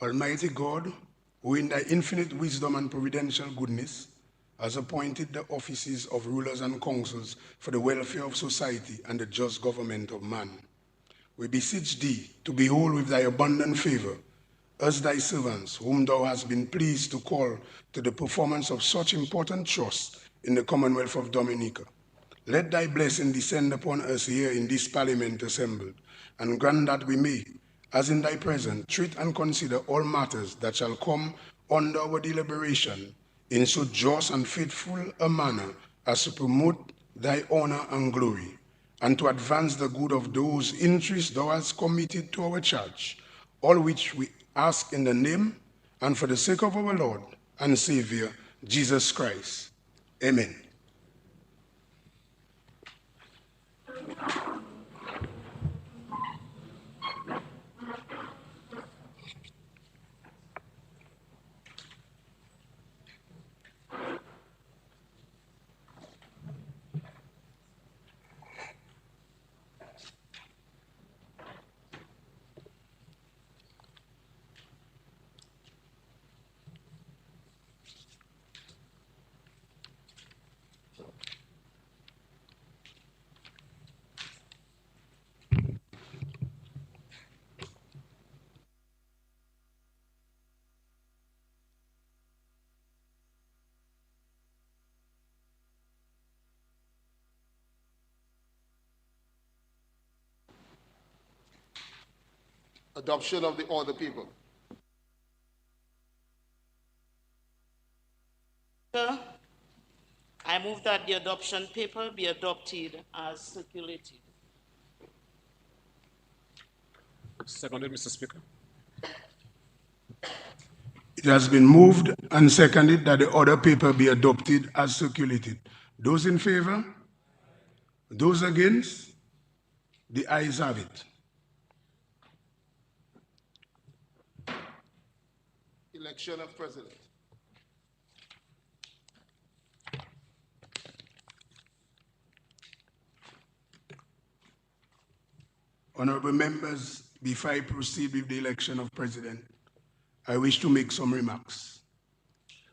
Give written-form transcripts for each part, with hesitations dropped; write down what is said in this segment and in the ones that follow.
Almighty God, who in thy infinite wisdom and providential goodness has appointed the offices of rulers and councils for the welfare of society and the just government of man, we beseech thee to behold with thy abundant favor us thy servants, whom thou hast been pleased to call to the performance of such important trusts in the Commonwealth of Dominica. Let thy blessing descend upon us here in this Parliament assembled, and grant that we may, as in thy presence, treat and consider all matters that shall come under our deliberation in so just and faithful a manner as to promote thy honor and glory, and to advance the good of those interests thou hast committed to our church, all which we ask in the name and for the sake of our Lord and Savior, Jesus Christ. Amen. Adoption of the order, people. I move that the adoption paper be adopted as circulated. Seconded, Mr. Speaker. It has been moved and seconded that the order paper be adopted as circulated. Those in favor? Those against? The ayes have it. Election of president. Honorable members, before I proceed with the election of president, I wish to make some remarks.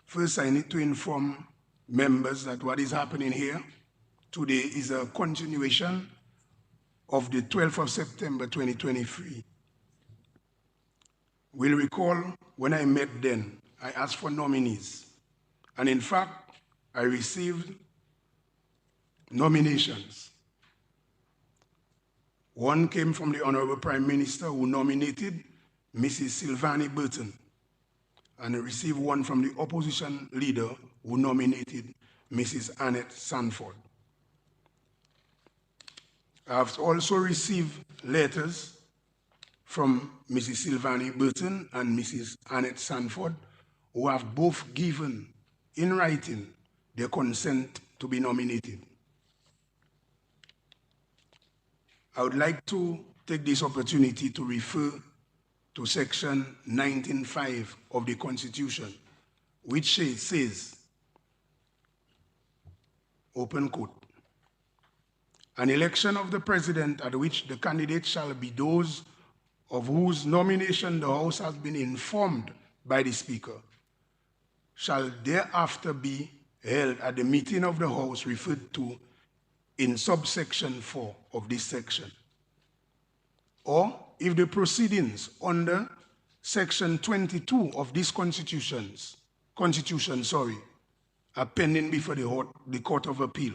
First, I need to inform members that what is happening here today is a continuation of the 12th of September 2023. We'll recall when I met then, I asked for nominees. And in fact, I received nominations. One came from the Honorable Prime Minister, who nominated Mrs. Sylvani Burton, and I received one from the opposition leader, who nominated Mrs. Annette Sanford. I have also received letters from Mrs. Sylvani Burton and Mrs. Annette Sanford, who have both given in writing their consent to be nominated. I would like to take this opportunity to refer to section 19.5 of the Constitution, which says, open quote, an election of the president at which the candidates shall be those of whose nomination the House has been informed by the Speaker shall thereafter be held at the meeting of the House referred to in subsection 4 of this section. Or if the proceedings under section 22 of this constitution, are pending before the Court of Appeal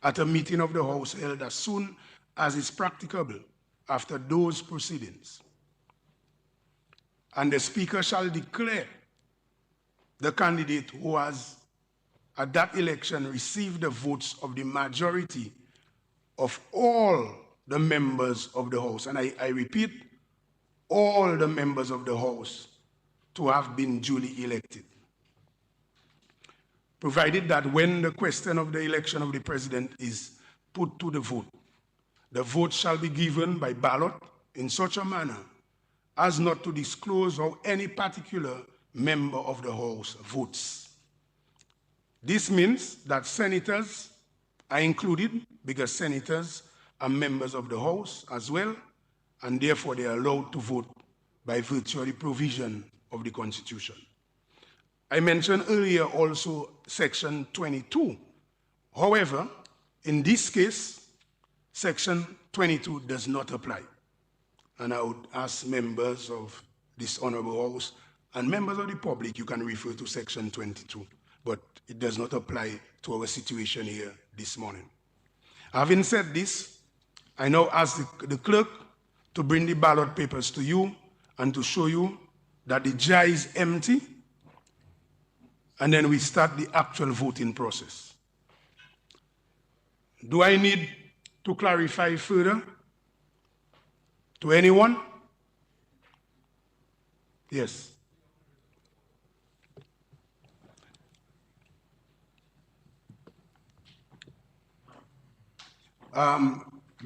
at a meeting of the House held as soon as is practicable after those proceedings. And the Speaker shall declare the candidate who has at that election received the votes of the majority of all the members of the House. And I repeat, all the members of the House to have been duly elected. Provided that when the question of the election of the president is put to the vote shall be given by ballot in such a manner as not to disclose how any particular member of the House votes. This means that senators are included because senators are members of the House as well, and therefore they are allowed to vote by virtue of the provision of the Constitution. I mentioned earlier also Section 22. However, in this case, Section 22 does not apply. And I would ask members of this Honorable House and members of the public, you can refer to Section 22, but it does not apply to our situation here this morning. Having said this, I now ask the clerk to bring the ballot papers to you and to show you that the jar is empty, and then we start the actual voting process. Do I need to clarify further to anyone? Yes.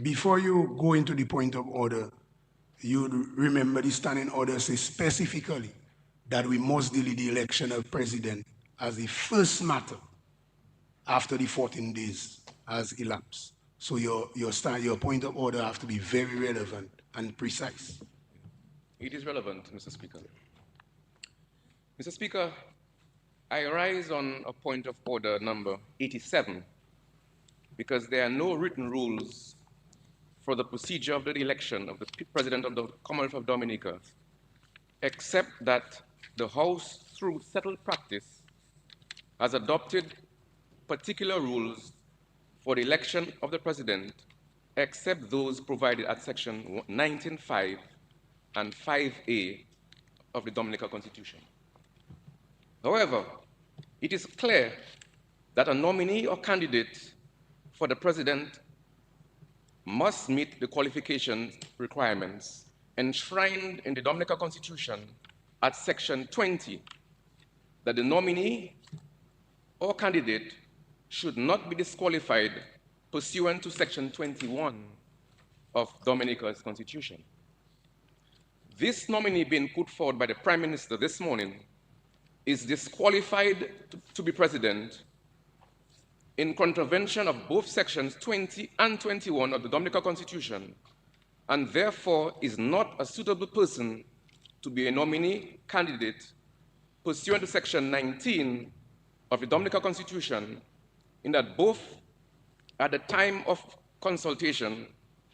Before you go into the point of order, you remember the standing order says specifically that we must deal with the election of president as the first matter after the 14 days has elapsed. So your point of order have to be very relevant and precise. It is relevant, Mr. Speaker. Mr. Speaker, I rise on a point of order number 87 because there are no written rules for the procedure of the election of the President of the Commonwealth of Dominica, except that the House, through settled practice, has adopted particular rules for the election of the President, except those provided at Section 19.5 and 5A of the Dominica Constitution. However, it is clear that a nominee or candidate for the President must meet the qualification requirements enshrined in the Dominica Constitution at Section 20, that the nominee or candidate should not be disqualified pursuant to Section 21 of Dominica's Constitution. This nominee being put forward by the Prime Minister this morning is disqualified to be President in contravention of both Sections 20 and 21 of the Dominica Constitution, and therefore is not a suitable person to be a nominee candidate pursuant to Section 19 of the Dominica Constitution, in that both at the time of consultation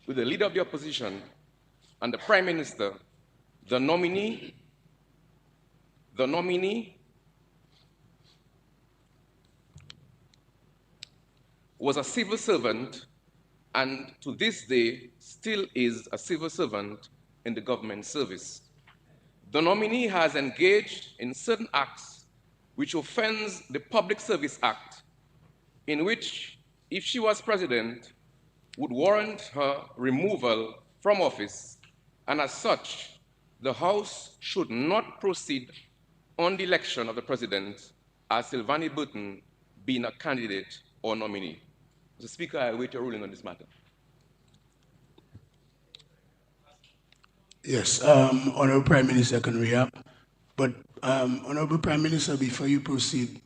with the Leader of the Opposition and the Prime Minister, the nominee was a civil servant, and to this day still is a civil servant in the government service. The nominee has engaged in certain acts which offends the Public Service Act, in which, if she was president, would warrant her removal from office, and as such, the House should not proceed on the election of the president as Sylvanie Burton being a candidate or nominee. Mr. Speaker, I await your ruling on this matter. Yes, Honorable Prime Minister can react. But Honorable Prime Minister, before you proceed,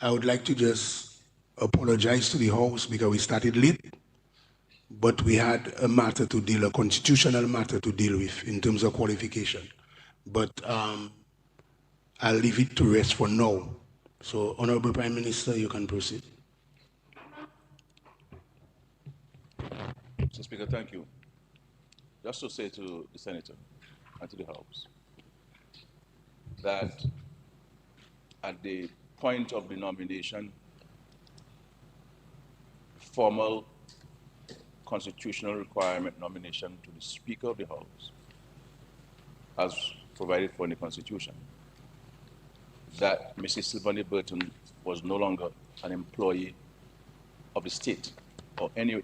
I would like to just apologize to the House because we started late, but we had a matter to deal, a constitutional matter to deal with in terms of qualification. But I'll leave it to rest for now. So, Honorable Prime Minister, you can proceed. Mr. Speaker, thank you. Just to say to the Senator and to the House that at the point of the nomination, formal constitutional requirement nomination to the Speaker of the House, as provided for in the Constitution, that Mrs. Sylvanie Burton was no longer an employee of the state or anywhere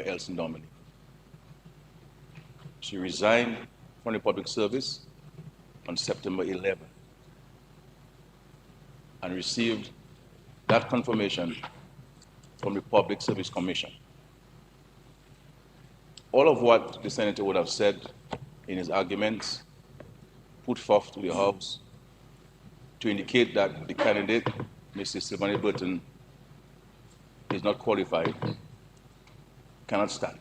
else in Dominica. She resigned from the public service on September 11 and received that confirmation from the Public Service Commission. All of what the Senator would have said in his arguments put forth to the House to indicate that the candidate, Mrs. Sylvanie Burton, is not qualified, cannot stand,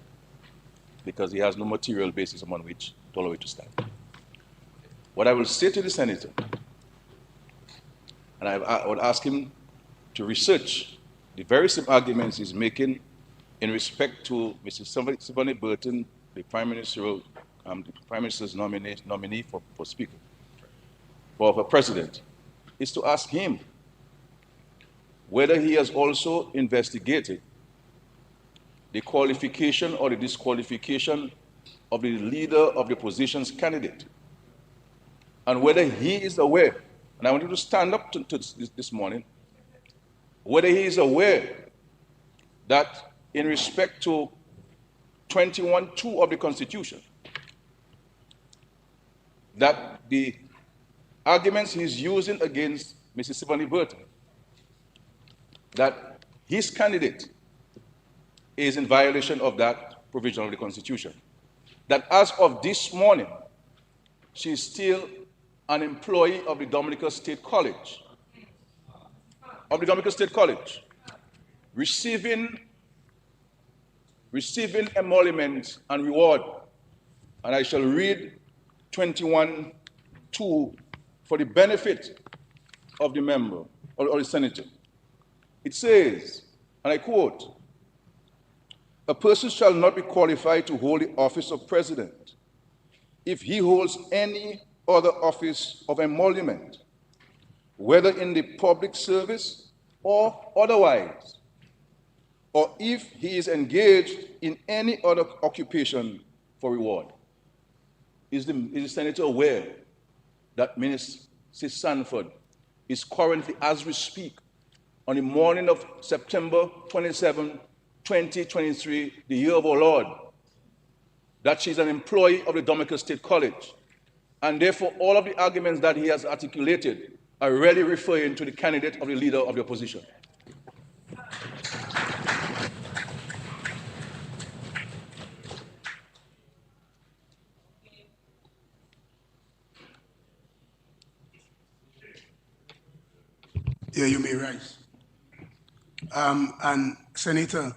because he has no material basis upon which to allow it to stand. What I will say to the senator, and I would ask him to research the very same arguments he's making in respect to Mr. Sylvanie Burton, the Prime Minister's nominee for Speaker, for President, is to ask him whether he has also investigated the qualification or the disqualification of the leader of the opposition's candidate, and whether he is aware, and I want you to stand up to this morning, whether he is aware that in respect to 21(2) of the Constitution, that the arguments he's using against Mrs. Sylvanie Burton, that his candidate is in violation of that provision of the Constitution. That as of this morning, she is still an employee of the Dominican State College, receiving emolument and reward. And I shall read 21(2) for the benefit of the member or the senator. It says, and I quote, "A person shall not be qualified to hold the office of president if he holds any other office of emolument, whether in the public service or otherwise, or if he is engaged in any other occupation for reward." Is the senator aware that Minister Sanford is currently, as we speak, on the morning of September 27, 2023, the year of our Lord, that she's an employee of the Dominican State College, and therefore all of the arguments that he has articulated are really referring to the candidate of the leader of the opposition? Yeah, you may rise. And Senator,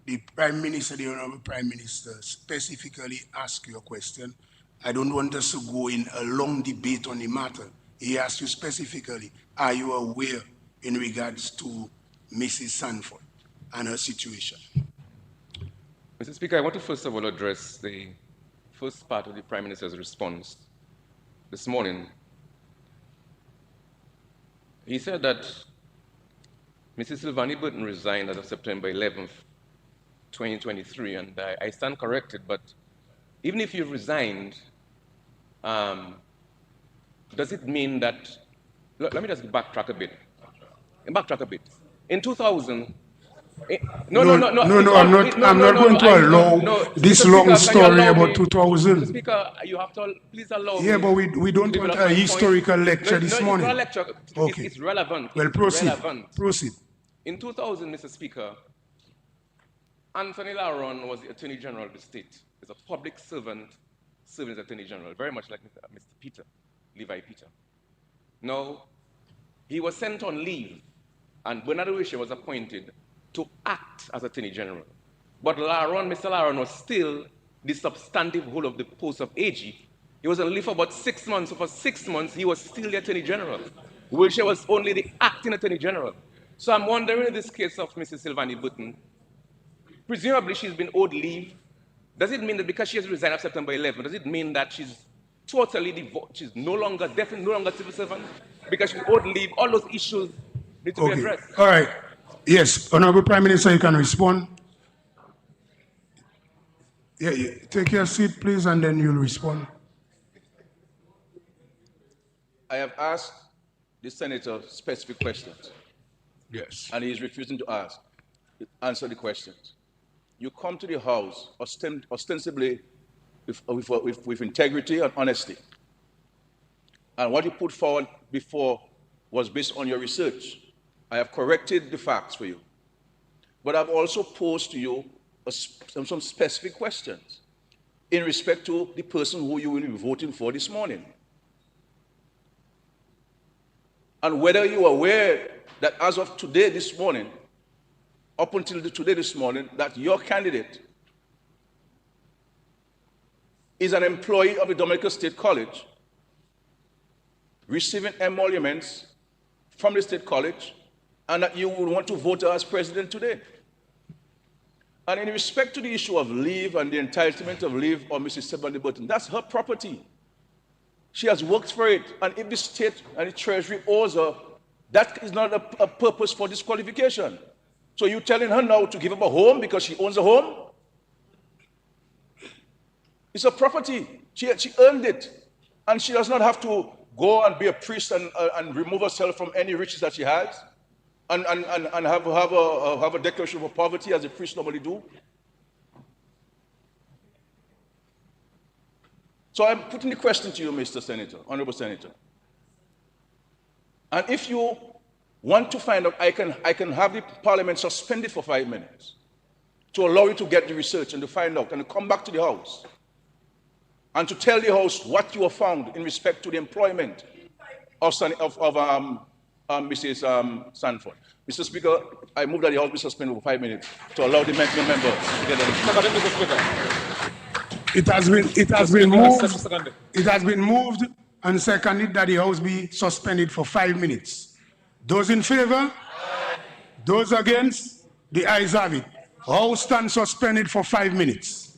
the Prime Minister, the Honorable Prime Minister, specifically asked you a question. I don't want us to go in a long debate on the matter. He asked you specifically, are you aware in regards to Mrs. Sanford and her situation? Mr. Speaker, I want to first of all address the first part of the Prime Minister's response this morning. He said that Mrs. Sylvanie Burton resigned as of September 11th, 2023, and I stand corrected, but even if you've resigned, does it mean that, let me just backtrack a bit. In 2000, I'm not going to allow this long story about 2000. Mr. Speaker, you have to please allow me. Yeah, but we don't want a historical lecture this morning. It's not a lecture. Okay. It's relevant. Well, proceed. Relevant. Proceed. In 2000, Mr. Speaker, Anthony Laron was the Attorney General of the state. He's a public servant serving as Attorney General, very much like Mr. Peter, Levi Peter. Now, he was sent on leave, and Bernard Wisha was appointed to act as Attorney General. But Mr. Laron was still the substantive hold of the post of AG. He was on leave for about 6 months, so for 6 months, he was still the Attorney General. Wisha was only the acting Attorney General. So I'm wondering in this case of Mrs. Sylvanie Burton, presumably she's been owed leave. Does it mean that because she has resigned on September 11th, does it mean that she's totally devoted, she's definitely no longer civil servant? Because she's owed leave, all those issues need to be addressed. All right. Yes, Honorable Prime Minister, you can respond. Yeah, take your seat, please, and then you'll respond. I have asked the senator specific questions. Yes. And he is refusing to answer the questions. You come to the House ostensibly with integrity and honesty. And what you put forward before was based on your research. I have corrected the facts for you. But I've also posed to you some specific questions in respect to the person who you will be voting for this morning. And whether you are aware that as of today, this morning, up until today, this morning, that your candidate is an employee of the Dominican State College receiving emoluments from the State College, and that you would want to vote her as president today. And in respect to the issue of leave and the entitlement of leave of Mrs. Sebani Burton, that's her property. She has worked for it, and if the state and the treasury owes her, that is not a purpose for disqualification. So you're telling her now to give up a home because she owns a home? It's a property. She earned it. And she does not have to go and be a priest and remove herself from any riches that she has and have a declaration of poverty as a priest normally do. So I'm putting the question to you, Mr. Senator, Honorable Senator. And if you want to find out, I can have the Parliament suspended for 5 minutes to allow you to get the research and to find out and to come back to the House and to tell the House what you have found in respect to the employment of Mrs. Sanford. Mr. Speaker, I move that the House be suspended for 5 minutes to allow the member to get the Mr. Speaker. It has been moved and seconded that the House be suspended for 5 minutes. Those in favor? Those against? The ayes have it. House stands suspended for 5 minutes.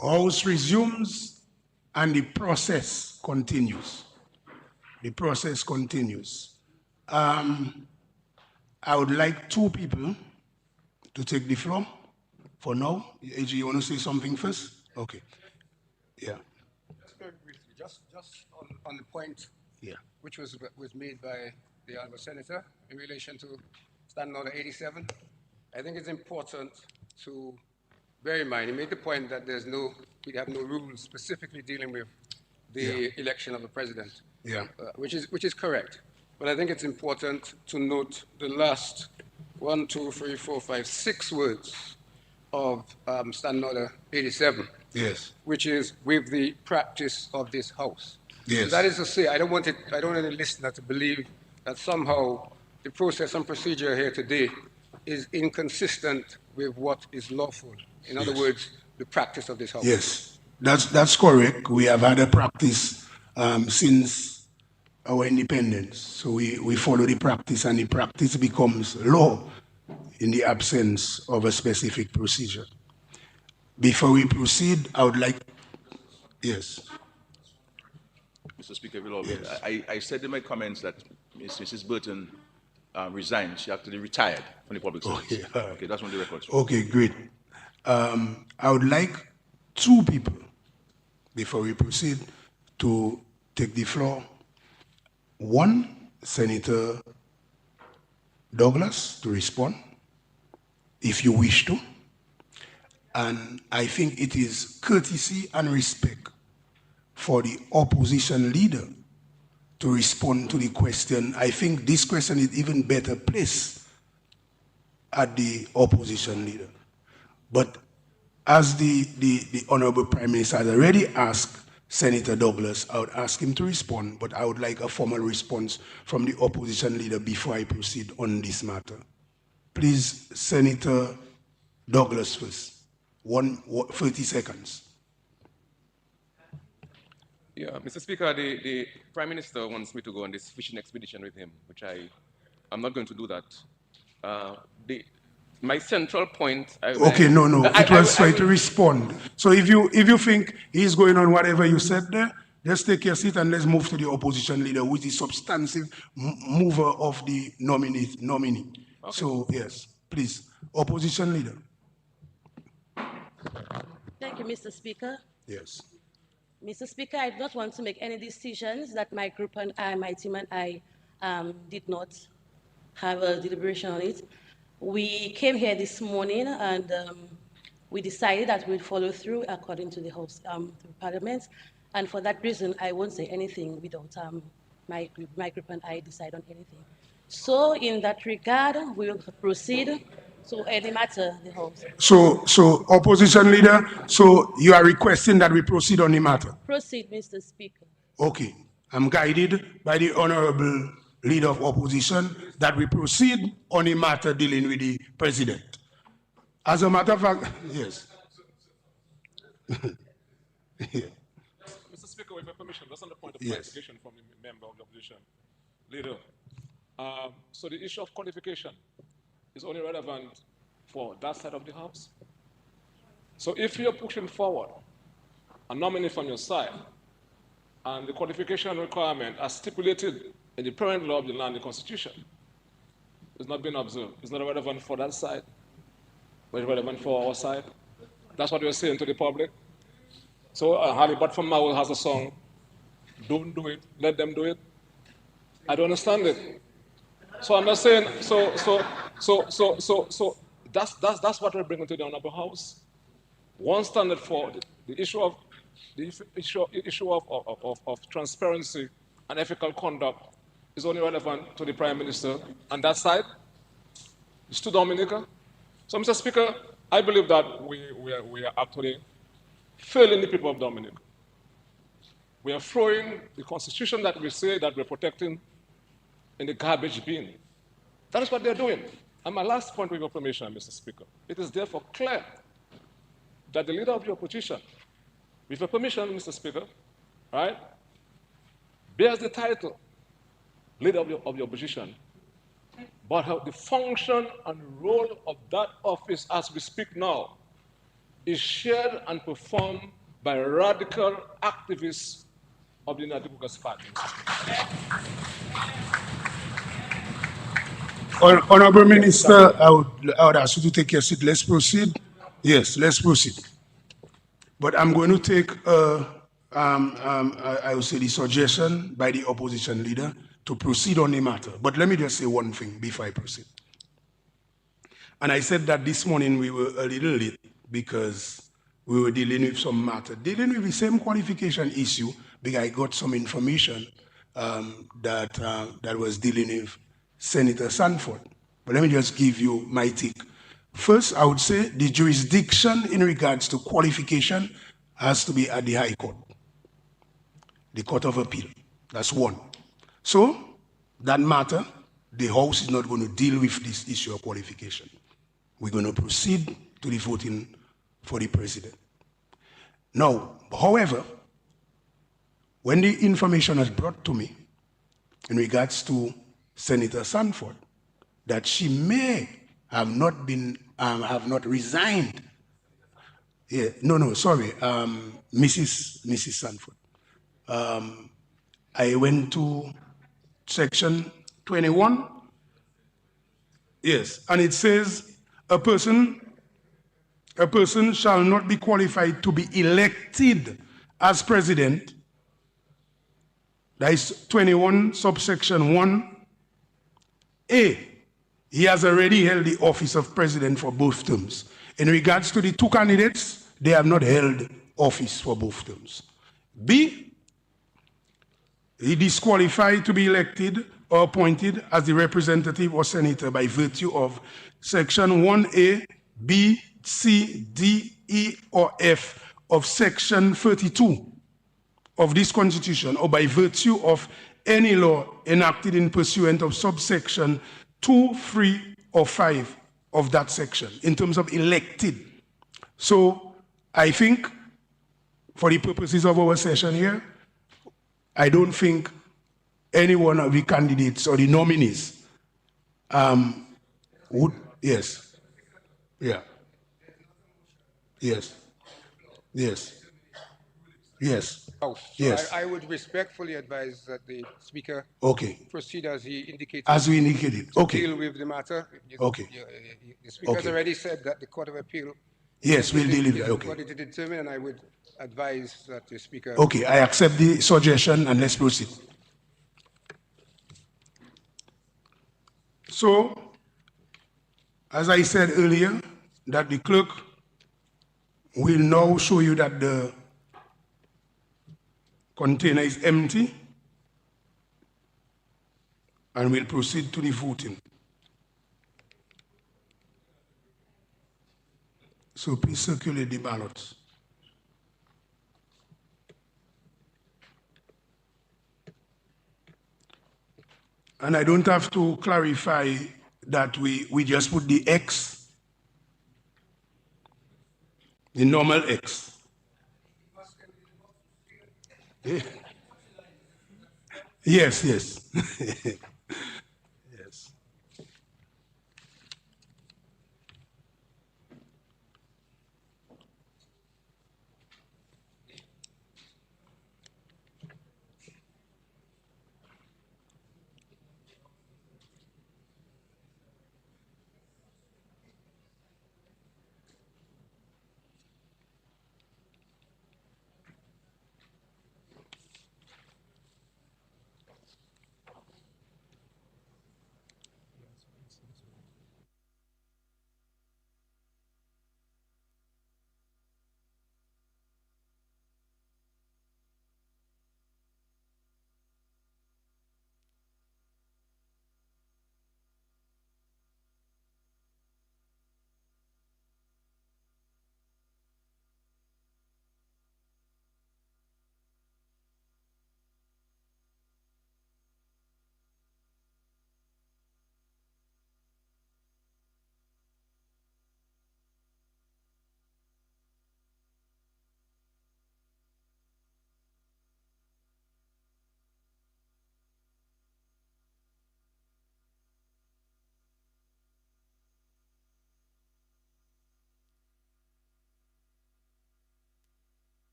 House resumes and the process continues. The process continues. I would like two people to take the floor for now. AG, you want to say something first? Okay. Yeah. Just very briefly, just on the point Yeah. which was made by the honourable senator in relation to Standing Order 87. I think it's important to bear in mind. He made the point that we have no rules specifically dealing with the election of the president. Yeah. Which is correct. But I think it's important to note the last 1, 2, 3, 4, 5, 6 words of Standing Order 87. Yes. Which is with the practice of this House. Yes. So that is to say, I don't want any listener to believe that somehow the process and procedure here today is inconsistent with what is lawful. In other words, the practice of this House. Yes, that's correct. We have had a practice since our independence. So we follow the practice, and the practice becomes law in the absence of a specific procedure. Before we proceed, I would like, yes. Mr. Speaker, if you allow me, I said in my comments that Mrs. Burton resigned. She actually retired from the public service. Okay, Okay, that's one of the records. Okay, great. I would like two people, before we proceed, to take the floor. One, Senator Douglas, to respond, if you wish to. And I think it is courtesy and respect for the opposition leader to respond to the question. I think this question is even better placed at the opposition leader. But as the Honorable Prime Minister has already asked Senator Douglas, I would ask him to respond, but I would like a formal response from the opposition leader before I proceed on this matter. Please, Senator Douglas first. 30 seconds. Yeah, Mr. Speaker, the Prime Minister wants me to go on this fishing expedition with him, which I'm not going to do that. My central point... Okay, no. It was trying to respond. So if you think he's going on whatever you said there, just take your seat and let's move to the opposition leader, who is the substantive mover of the nominee. Okay. So, yes, please, opposition leader. Thank you, Mr. Speaker. Yes. Mr. Speaker, I do not want to make any decisions that my group and I, my team and I, did not have a deliberation on it. We came here this morning and we decided that we'd follow through according to the House, the Parliament. And for that reason, I won't say anything without my group and I decide on anything. So in that regard, we will proceed to any matter the House. So opposition leader, so you are requesting that we proceed on the matter? Proceed, Mr. Speaker. Okay. I'm guided by the Honorable Leader of Opposition that we proceed on the matter dealing with the President. As a matter of fact, yes. Mr. Speaker, with your permission, that's on the point of clarification from the member of the opposition leader. So the issue of qualification is only relevant for that side of the House. So if you're pushing forward a nominee from your side, and the qualification requirement as stipulated in the parent law of the land, the Constitution, is not being observed. It's not relevant for that side, but it's relevant for our side. That's what we're saying to the public. So Harley But from Mao has a song, "Don't do it, let them do it." I don't understand it. So I'm not saying, so that's what we're bringing to the Honorable House. One standard for the issue of transparency and ethical conduct is only relevant to the Prime Minister and that side. It's to Dominica. So, Mr. Speaker, I believe that we are actually failing the people of Dominica. We are throwing the Constitution that we say that we're protecting in the garbage bin. That is what they're doing. And my last point with your permission, Mr. Speaker, it is therefore clear that the leader of the opposition, with your permission, Mr. Speaker, right, bears the title leader of the opposition, but the function and role of that office as we speak now is shared and performed by radical activists of the United Workers' Party. Honorable Minister, I would ask you to take your seat. Let's proceed. Yes, let's proceed. But I'm going to take, I would say, the suggestion by the opposition leader to proceed on the matter. But let me just say one thing before I proceed. And I said that this morning we were a little late because we were dealing with some matter, dealing with the same qualification issue, because I got some information that was dealing with Senator Sanford. But let me just give you my take. First, I would say the jurisdiction in regards to qualification has to be at the High Court, the Court of Appeal. That's one. So, that matter, the House is not going to deal with this issue of qualification. We're going to proceed to the voting for the president. Now, however, when the information was brought to me in regards to Senator Sanford, that she may have not been, have not resigned. Yeah, sorry, Mrs. Sanford. I went to section 21. Yes, and it says a person shall not be qualified to be elected as president. That is 21 subsection 1A. He has already held the office of president for both terms. In regards to the two candidates, they have not held office for both terms. B, he disqualified to be elected or appointed as the representative or senator by virtue of section 1A, B, C, D, E, or F of section 32 of this constitution, or by virtue of any law enacted in pursuant of subsection 2, 3, or 5 of that section, in terms of elected. So I think, for the purposes of our session here, I don't think any one of the candidates or the nominees would, yes, yeah, yes, yes, yes, House. So yes. I would respectfully advise that the Speaker proceed as he indicated. As we indicated, okay. Deal with the matter. Okay. The Speaker has already said that the Court of Appeal. Yes, we'll deal with that. Okay. Body to determine, and I would advise that the Speaker. Okay, I accept the suggestion and let's proceed. So, as I said earlier, that the clerk will now show you that the container is empty and we'll proceed to the voting. So please circulate the ballots. And I don't have to clarify that we just put the X, the normal X. Yeah. Yes, yes. Yes.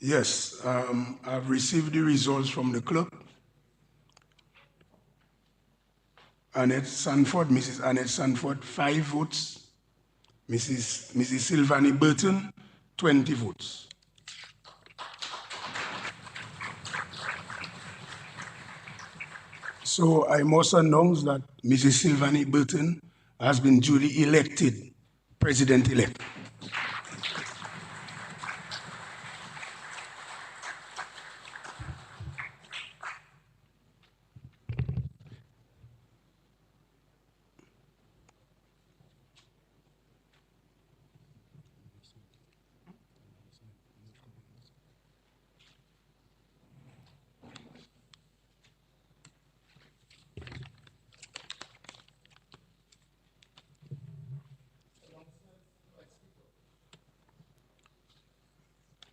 Yes, I've received the results from the clerk. Mrs. Annette Sanford, 5 votes. Mrs. Sylvanie Burton, 20 votes. So I must announce that Mrs. Sylvanie Burton has been duly elected President-elect.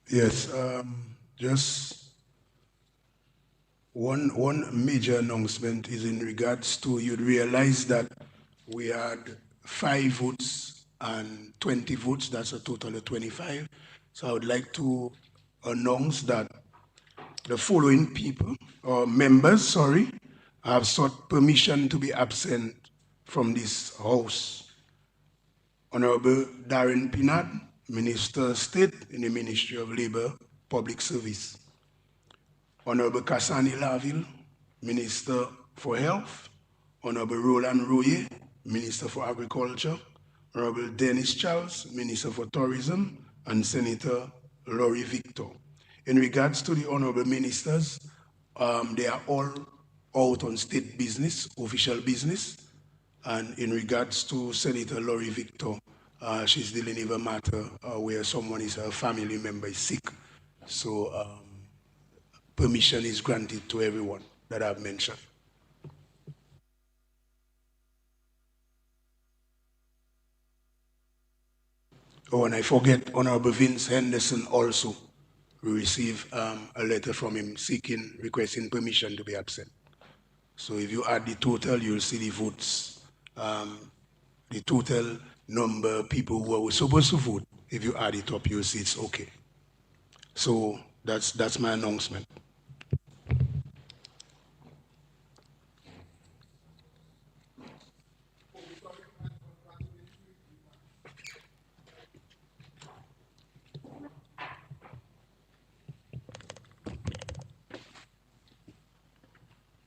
Yes, just one major announcement is in regards to, you'd realize that we had 5 votes and 20 votes, that's a total of 25. So I would like to announce that the following people, or members, sorry, have sought permission to be absent from this House. Honorable Darren Pinard, Minister of State in the Ministry of Labor, Public Service. Honorable Kasani Laville, Minister for Health. Honorable Roland Royer, Minister for Agriculture. Honorable Dennis Charles, Minister for Tourism, and Senator Laurie Victor. In regards to the honorable ministers, they are all out on state business, official business. And in regards to Senator Laurie Victor, she's dealing with a matter where someone is a family member is sick. So permission is granted to everyone that I've mentioned. Oh, and I forget Honorable Vince Henderson also. We received a letter from him requesting permission to be absent. So if you add the total, you'll see the votes, the total number of people who were supposed to vote. If you add it up, you'll see it's okay. So that's my announcement.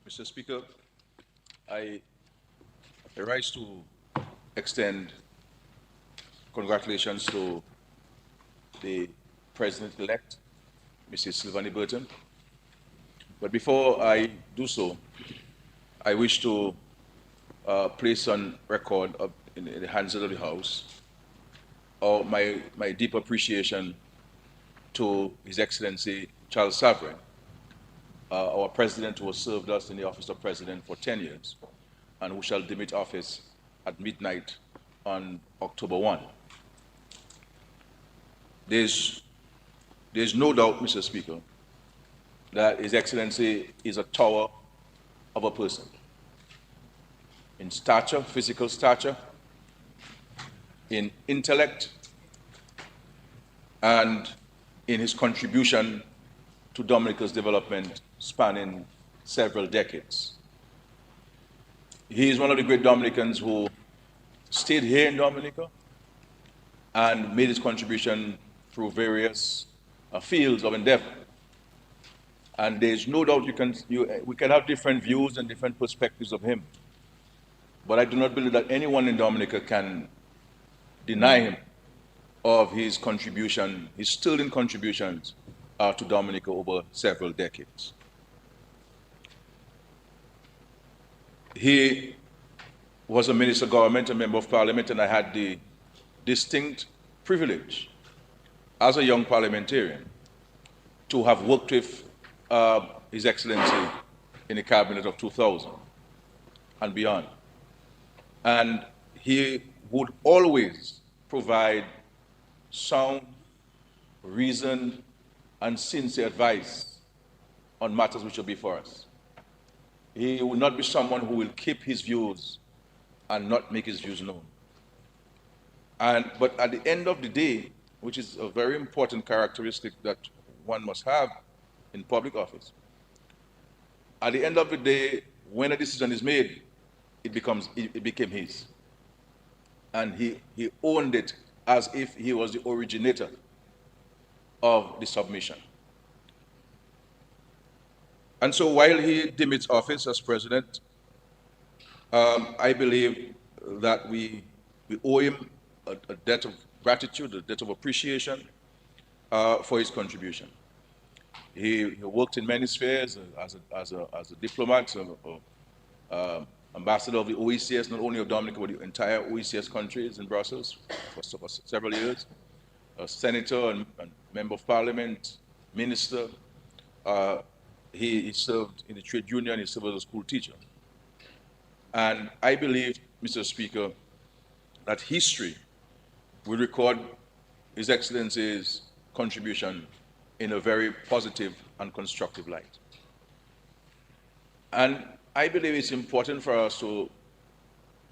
Mr. Speaker, I rise to extend congratulations to the President-elect, Mrs. Sylvanie Burton. But before I do so, I wish to place on record in the hands of the House my deep appreciation to His Excellency Charles Savarin, our President who has served us in the office of President for 10 years and who shall demit office at midnight on October 1. There's no doubt, Mr. Speaker, that His Excellency is a tower of a person in stature, physical stature, in intellect, and in his contribution to Dominica's development spanning several decades. He is one of the great Dominicans who stayed here in Dominica and made his contribution through various fields of endeavor. And there's no doubt we can have different views and different perspectives of him. But I do not believe that anyone in Dominica can deny him of his contribution, his sterling contributions to Dominica over several decades. He was a minister of government, a member of parliament, and I had the distinct privilege as a young parliamentarian to have worked with His Excellency in the cabinet of 2000 and beyond. And he would always provide sound, reasoned, and sincere advice on matters which are before us. He will not be someone who will keep his views and not make his views known. But at the end of the day, which is a very important characteristic that one must have in public office. At the end of the day, when a decision is made, it became his. And he owned it as if he was the originator of the submission. And so while he demits office as president, I believe that we owe him a debt of gratitude, a debt of appreciation for his contribution. He worked in many spheres as a diplomat, ambassador of the OECS, not only of Dominica, but the entire OECS countries in Brussels for several years, a senator and member of parliament, minister. He served in the trade union, he served as a school teacher. And I believe, Mr. Speaker, that history will record His Excellency's contribution in a very positive and constructive light. And I believe it's important for us to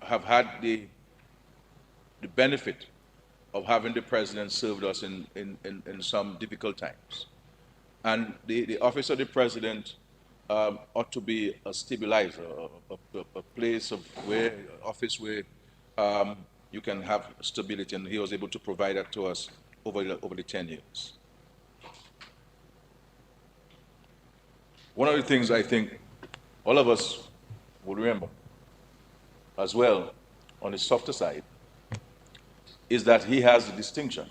have had the benefit of having the President served us in some difficult times. And the office of the President ought to be a stabilizer, a place of office where you can have stability, and he was able to provide that to us over the 10 years. One of the things I think all of us will remember as well, on the softer side, is that he has the distinction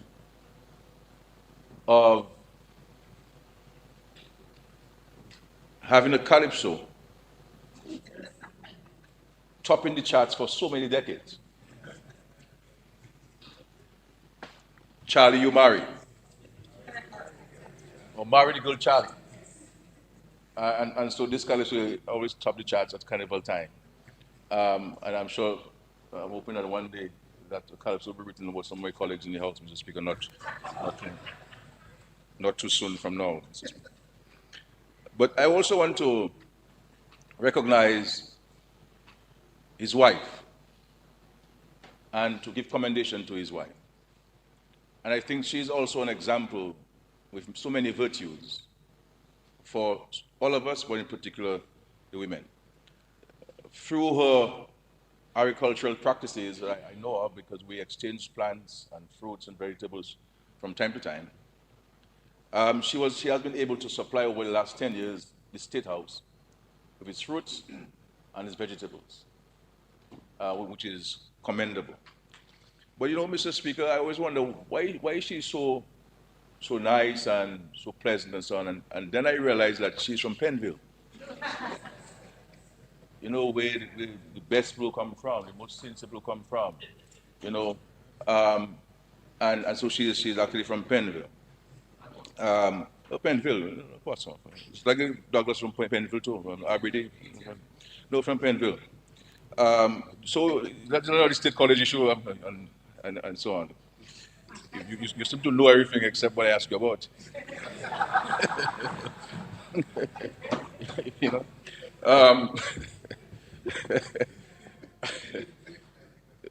of having a calypso topping the charts for so many decades. Charlie, you marry. Or marry the girl Charlie. And so this calypso always top the charts at carnival time. And I'm sure, I'm hoping that one day that the calypso will be written about some of my colleagues in the House, Mr. Speaker, not too soon from now, Mr. Speaker. But I also want to recognize his wife and to give commendation to his wife. And I think she's also an example with so many virtues for all of us, but in particular the women. Through her agricultural practices that I know of, because we exchange plants and fruits and vegetables from time to time, she has been able to supply over the last 10 years the State House with its fruits and its vegetables, which is commendable. But you know, Mr. Speaker, I always wonder why is she so nice and so pleasant and so on, and then I realized that she's from Penville. You know, where the best people come from, the most sincere people come from, you know, and so she's actually from Penville. Penville, what's up? It's like Douglas from Penville too, from RBD. No, from Penville. So that's another state college issue and so on. You seem to know everything except what I ask you about. You know.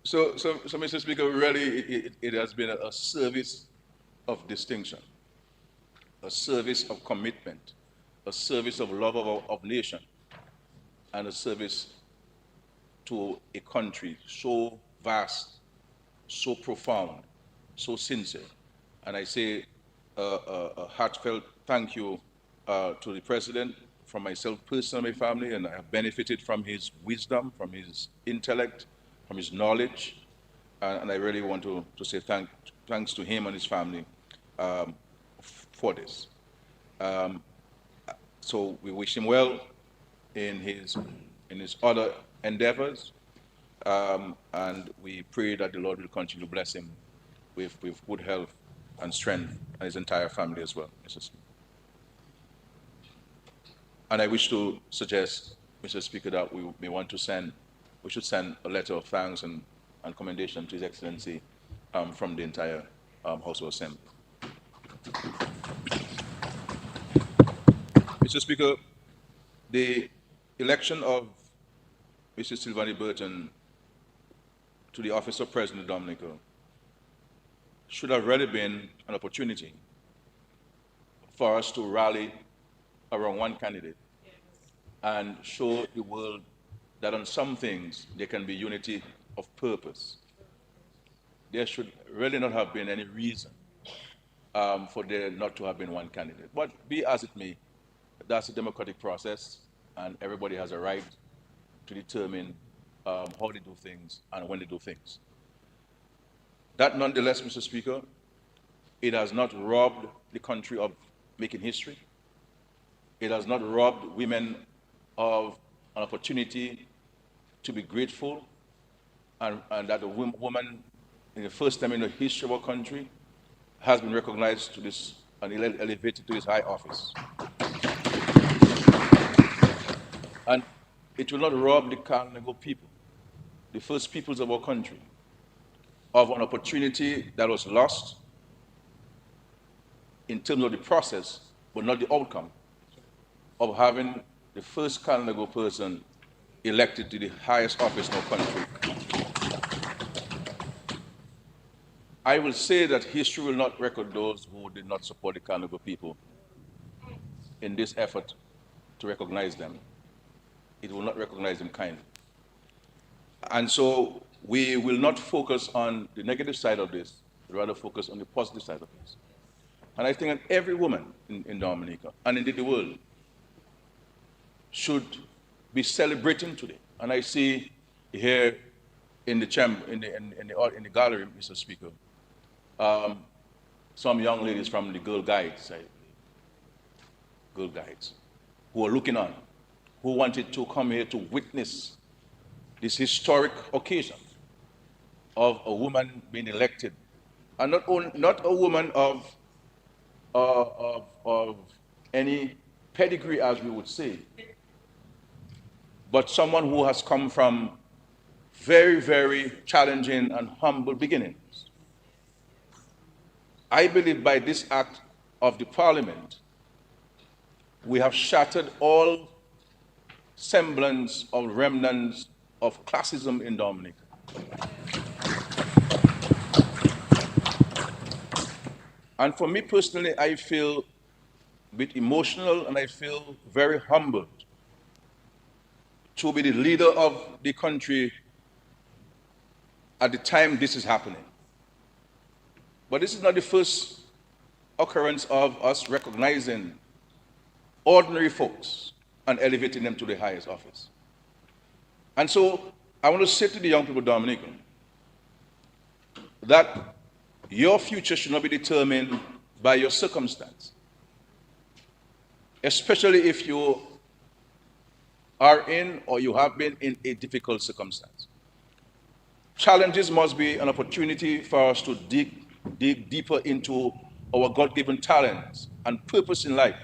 So, Mr. Speaker, really, it has been a service of distinction, a service of commitment, a service of love of nation, and a service to a country so vast, so profound, so sincere. And I say a heartfelt thank you to the President, from myself personally, my family, and I have benefited from his wisdom, from his intellect, from his knowledge, and I really want to say thanks to him and his family for this. So we wish him well in his other endeavors, and we pray that the Lord will continue to bless him with good health and strength, and his entire family as well, Mr. Speaker. And I wish to suggest, Mr. Speaker, that we should send a letter of thanks and commendation to His Excellency from the entire House of Assembly. Mr. Speaker, the election of Mr. Silvani Burton to the office of President of Dominica should have really been an opportunity for us to rally around one candidate and show the world that on some things there can be unity of purpose. There should really not have been any reason for there not to have been one candidate. But be as it may, that's a democratic process, and everybody has a right to determine how they do things and when they do things. That nonetheless, Mr. Speaker, it has not robbed the country of making history. It has not robbed women of an opportunity to be grateful, and that a woman, in the first time in the history of our country, has been recognized to this and elevated to this high office. And it will not rob the Carnegie people, the first peoples of our country, of an opportunity that was lost in terms of the process, but not the outcome, of having the first Carnegie person elected to the highest office in our country. I will say that history will not record those who did not support the Carnegie people in this effort to recognize them. It will not recognize them kindly. And so we will not focus on the negative side of this, but rather focus on the positive side of this. And I think that every woman in Dominica, and indeed the world, should be celebrating today. And I see here in the chamber, in the gallery, Mr. Speaker, some young ladies from the Girl Guides, who are looking on, who wanted to come here to witness this historic occasion of a woman being elected, and not a woman of any pedigree, as we would say, but someone who has come from very, very challenging and humble beginnings. I believe by this act of the Parliament, we have shattered all semblance of remnants of classism in Dominica. And for me personally, I feel a bit emotional and I feel very humbled to be the leader of the country at the time this is happening. But this is not the first occurrence of us recognizing ordinary folks and elevating them to the highest office. And so I want to say to the young people of Dominica that your future should not be determined by your circumstance, especially if you are in or you have been in a difficult circumstance. Challenges must be an opportunity for us to dig deeper into our God-given talents and purpose in life,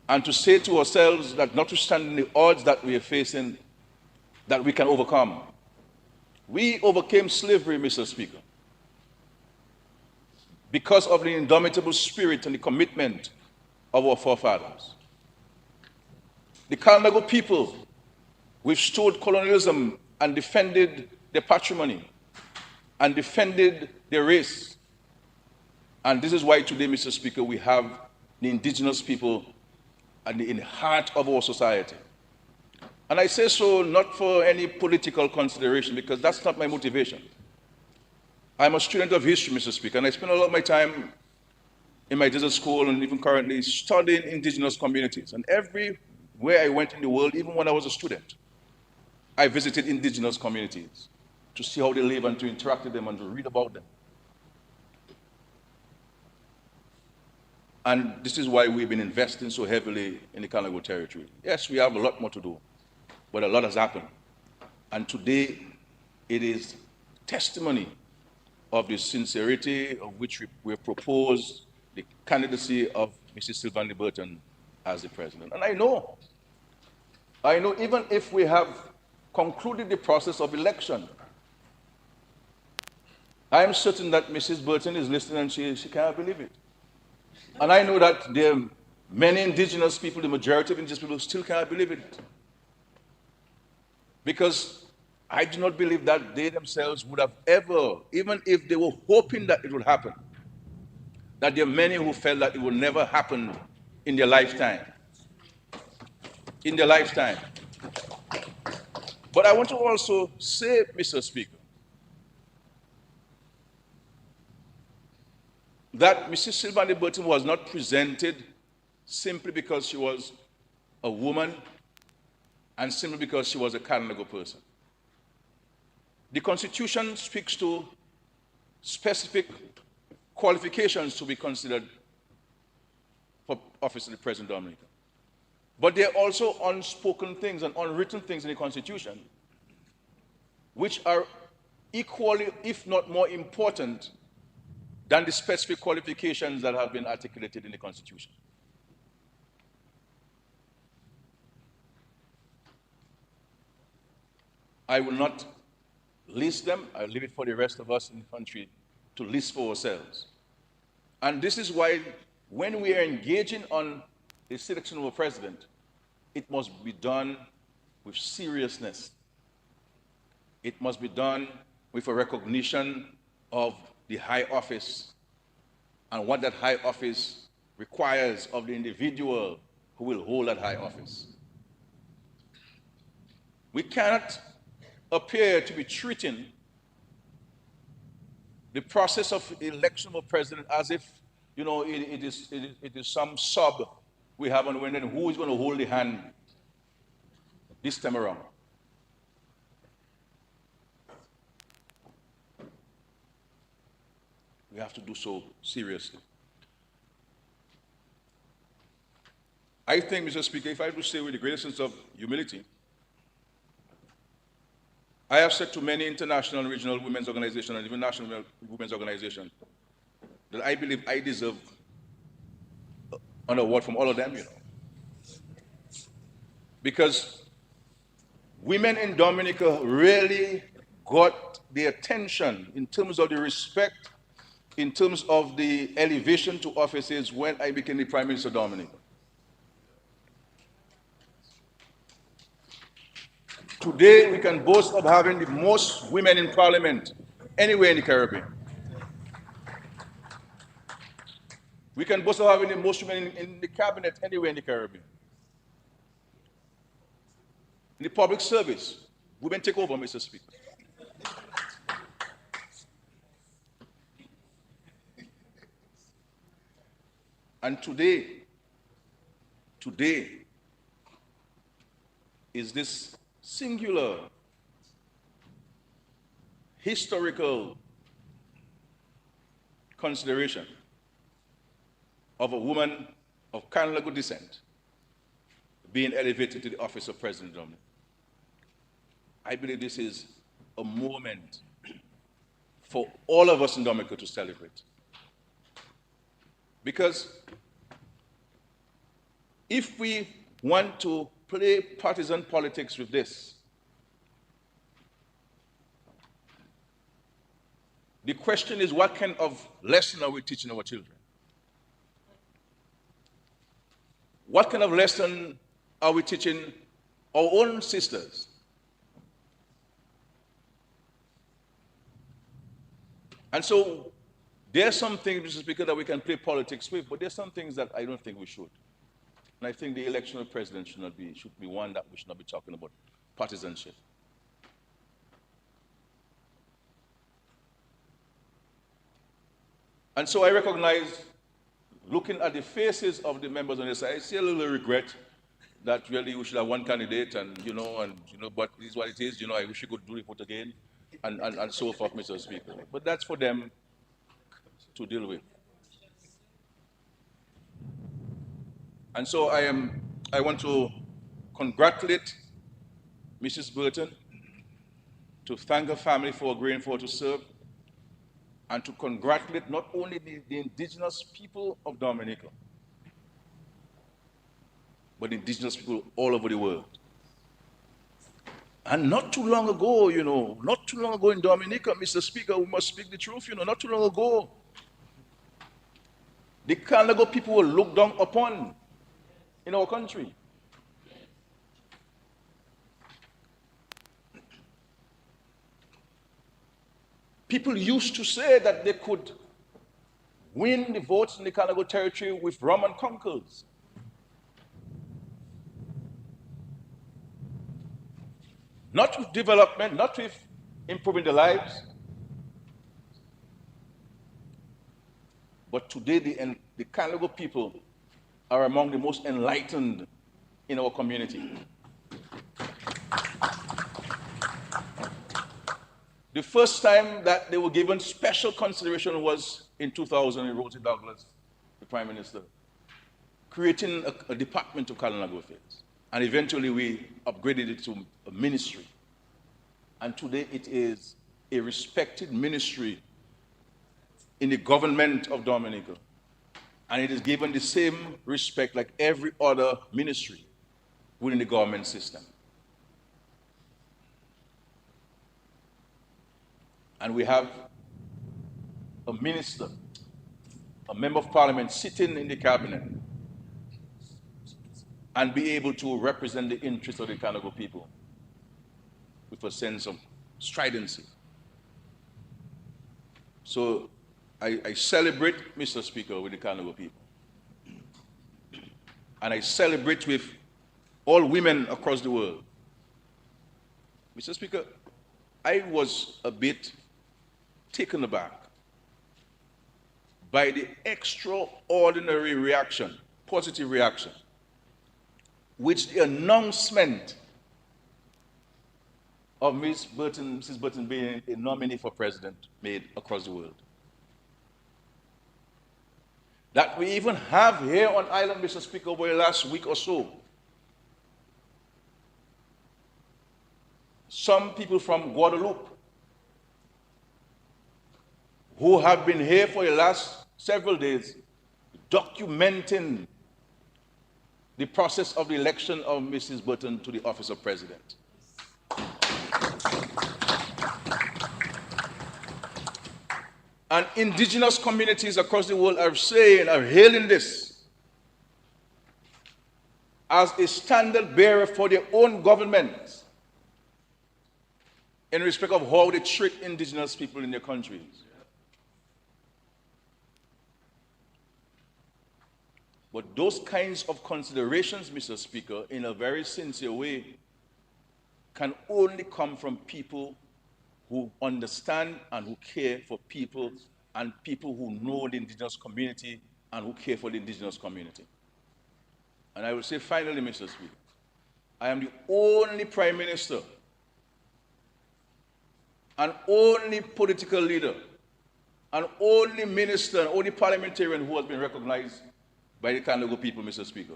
and to say to ourselves that notwithstanding the odds that we are facing, that we can overcome. We overcame slavery, Mr. Speaker, because of the indomitable spirit and the commitment of our forefathers. The Carnegie people withstood colonialism and defended their patrimony and defended their race. And this is why today, Mr. Speaker, we have the indigenous people in the heart of our society. And I say so not for any political consideration, because that's not my motivation. I'm a student of history, Mr. Speaker, and I spend a lot of my time in my desert school and even currently studying indigenous communities. And everywhere I went in the world, even when I was a student, I visited indigenous communities to see how they live and to interact with them and to read about them. And this is why we've been investing so heavily in the Carnegie territory. Yes, we have a lot more to do, but a lot has happened. And today, it is testimony of the sincerity of which we have proposed the candidacy of Mrs. Sylvanie Burton as the president. And I know even if we have concluded the process of election, I am certain that Mrs. Burton is listening and she cannot believe it. And I know that there are many indigenous people, the majority of indigenous people, still cannot believe it. Because I do not believe that they themselves would have ever, even if they were hoping that it would happen, that there are many who felt that it will never happen in their lifetime. In their lifetime. But I want to also say, Mr. Speaker, that Mrs. Sylvania Burton was not presented simply because she was a woman and simply because she was a Canada person. The Constitution speaks to specific qualifications to be considered for office of the President of Dominica. But there are also unspoken things and unwritten things in the Constitution which are equally, if not more important, than the specific qualifications that have been articulated in the Constitution. I will not list them. I'll leave it for the rest of us in the country to list for ourselves. And this is why when we are engaging on the selection of a president, it must be done with seriousness. It must be done with a recognition of the high office and what that high office requires of the individual who will hold that high office. We cannot appear to be treating the process of election of a president as if, you know, it is some sub we have, and then who is going to hold the hand this time around. We have to do so seriously. I think, Mr. Speaker, if I do say with the greatest sense of humility, I have said to many international and regional women's organizations and even national women's organizations that I believe I deserve an award from all of them, you know. Because women in Dominica really got the attention in terms of the respect, in terms of the elevation to offices when I became the Prime Minister of Dominica. Today, we can boast of having the most women in Parliament anywhere in the Caribbean. We can boast of having the most women in the cabinet anywhere in the Caribbean. In the public service, women take over, Mr. Speaker. And today is this singular, historical consideration of a woman of Canada descent being elevated to the office of President of Dominica. I believe this is a moment for all of us in Dominica to celebrate. Because if we want to play partisan politics with this, the question is, what kind of lesson are we teaching our children? What kind of lesson are we teaching our own sisters? And so there are some things, Mr. Speaker, that we can play politics with, but there are some things that I don't think we should. And I think the election of president should be one that we should not be talking about partisanship. And so I recognize, looking at the faces of the members on this side, I see a little regret that really we should have one candidate, and but it is what it is. I wish we could do the vote again, and so forth, Mr. Speaker. But that's for them to deal with. And so I want to congratulate Mrs. Burton, to thank her family for agreeing for her to serve, and to congratulate not only the indigenous people of Dominica, but indigenous people all over the world. And not too long ago, in Dominica, Mr. Speaker, we must speak the truth, not too long ago, the Canada people were looked down upon in our country. People used to say that they could win the votes in the Congo territory with rum and conkers. Not with development, not with improving the lives. But today, the Congo people are among the most enlightened in our community. The first time that they were given special consideration was in 2000 in Rosie Douglas, the Prime Minister, creating a department of Congo affairs. And eventually we upgraded it to a ministry. And today it is a respected ministry in the government of Dominica. And it is given the same respect like every other ministry within the government system. And we have a minister, a member of parliament sitting in the cabinet and be able to represent the interests of the Congo people with a sense of stridency. So I celebrate, Mr. Speaker, with the Congo people. And I celebrate with all women across the world. Mr. Speaker, I was a bit taken aback by the extraordinary reaction, positive reaction, which the announcement of Mrs. Burton being a nominee for president made across the world. That we even have here on island, Mr. Speaker, over the last week or so, some people from Guadeloupe who have been here for the last several days documenting the process of the election of Mrs. Burton to the office of president. And indigenous communities across the world are hailing this as a standard bearer for their own governments in respect of how they treat indigenous people in their countries. But those kinds of considerations, Mr. Speaker, in a very sincere way, can only come from people who understand and who care for people and people who know the indigenous community and who care for the indigenous community. And I will say finally, Mr. Speaker, I am the only Prime Minister and only political leader and only minister and only parliamentarian who has been recognized by the Congo people, Mr. Speaker,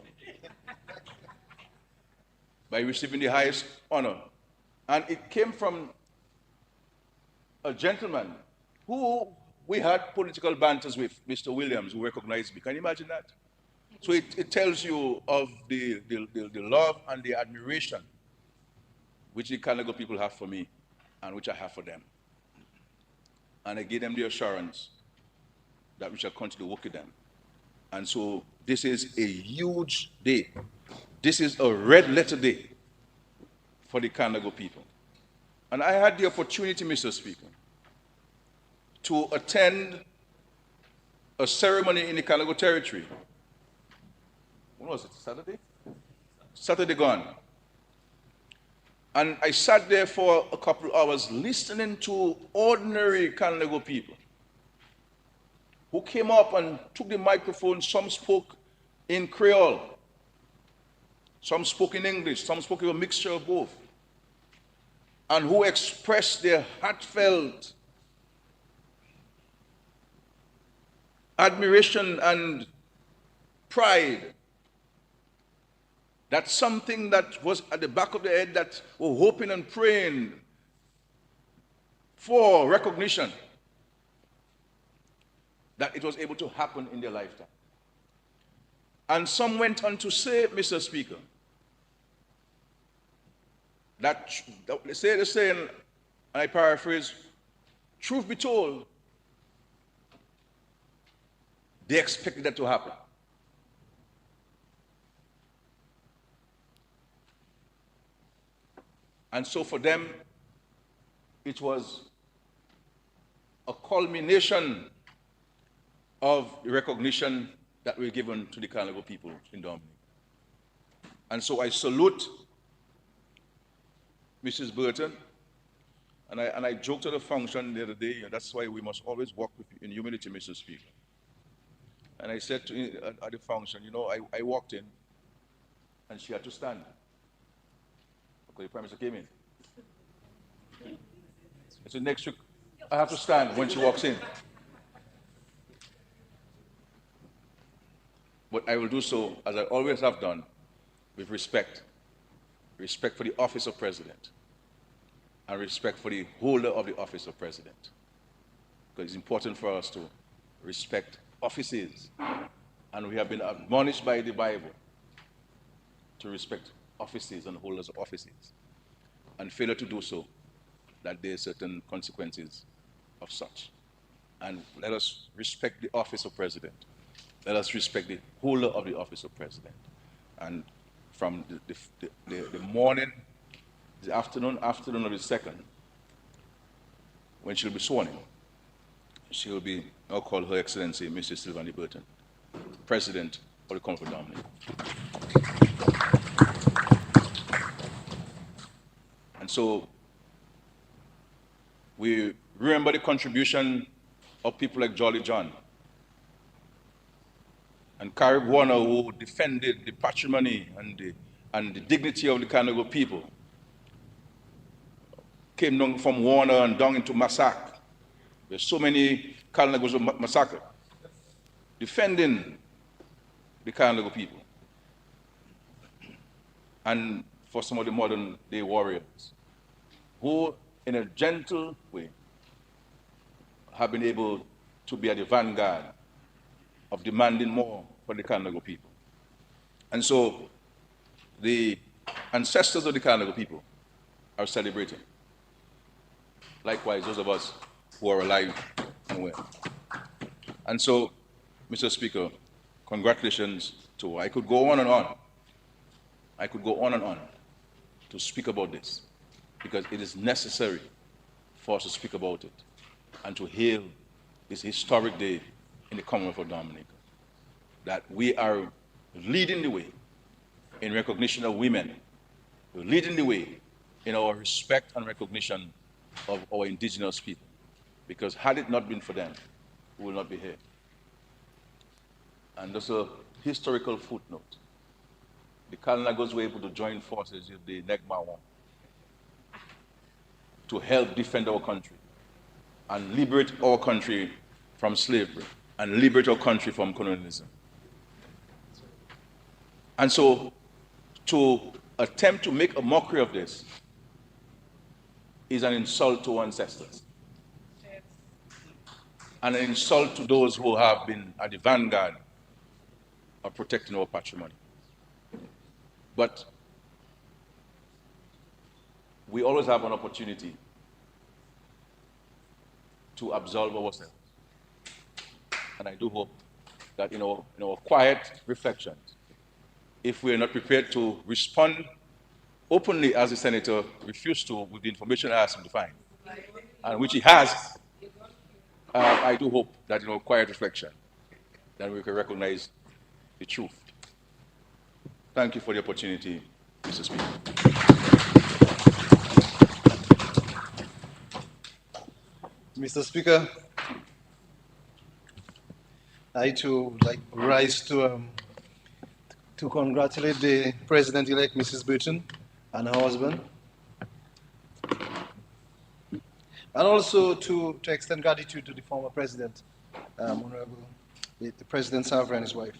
by receiving the highest honor. And it came from a gentleman who we had political banters with, Mr. Williams, who recognized me. Can you imagine that? So it tells you of the love and the admiration which the Congo people have for me and which I have for them. And I gave them the assurance that we shall continue to work with them. And so this is a huge day. This is a red letter day for the Congo people. And I had the opportunity, Mr. Speaker, to attend a ceremony in the Congo territory. When was it? Saturday? Saturday gone. And I sat there for a couple of hours listening to ordinary Congo people who came up and took the microphone. Some spoke in Creole, some spoke in English, some spoke a mixture of both, and who expressed their heartfelt admiration and pride that something that was at the back of their head that were hoping and praying for recognition, that it was able to happen in their lifetime. And some went on to say, Mr. Speaker, that they say the saying, and I paraphrase, truth be told, they expected that to happen. And so for them, it was a culmination of the recognition that we're given to the Carnival people in Dominica. And so I salute Mrs. Burton, and I joked at a function the other day, and that's why we must always walk in humility, Mr. Speaker. And I said at the function, you know, I walked in, and she had to stand, because the Prime Minister came in. I said, next week, I have to stand when she walks in. But I will do so, as I always have done, with respect. Respect for the office of President, and respect for the holder of the office of President. Because it's important for us to respect offices. And we have been admonished by the Bible to respect offices and holders of offices. And failure to do so, that there are certain consequences of such. And let us respect the office of President. Let us respect the holder of the office of President. And from the morning, the afternoon of the 2nd, when she'll be sworn in, she will be, I'll call Her Excellency Mrs. Sylvanie Burton, President of the Commonwealth of Dominica. And so we remember the contribution of people like Jolly John and Carib Warner, who defended the patrimony and the dignity of the Carnival people. Came down from Warner and down into Massac. There's so many Carnivals were massacred, defending the Carnival people. And for some of the modern day warriors, who in a gentle way have been able to be at the vanguard of demanding more for the Carnival people. And so the ancestors of the Carnival people are celebrating. Likewise, those of us who are alive and well. And so, Mr. Speaker, congratulations to, I could go on and on. I could go on and on to speak about this, because it is necessary for us to speak about it and to hail this historic day in the Commonwealth of Dominica, that we are leading the way in recognition of women. We're leading the way in our respect and recognition of our indigenous people. Because had it not been for them, we will not be here. And there's a historical footnote. The Kalnagos were able to join forces with the Negmawan to help defend our country and liberate our country from slavery and liberate our country from colonialism. And so to attempt to make a mockery of this is an insult to our ancestors, and an insult to those who have been at the vanguard of protecting our patrimony. But we always have an opportunity to absolve ourselves. And I do hope that in our quiet reflections, if we are not prepared to respond openly as the Senator refused to with the information I asked him to find, and which he has, I do hope that in our quiet reflection, that we can recognize the truth. Thank you for the opportunity, Mr. Speaker. Mr. Speaker, I too would like to rise to congratulate the President-elect, Mrs. Burton, and her husband, and also to extend gratitude to the former President, Honorable the President Savra and his wife.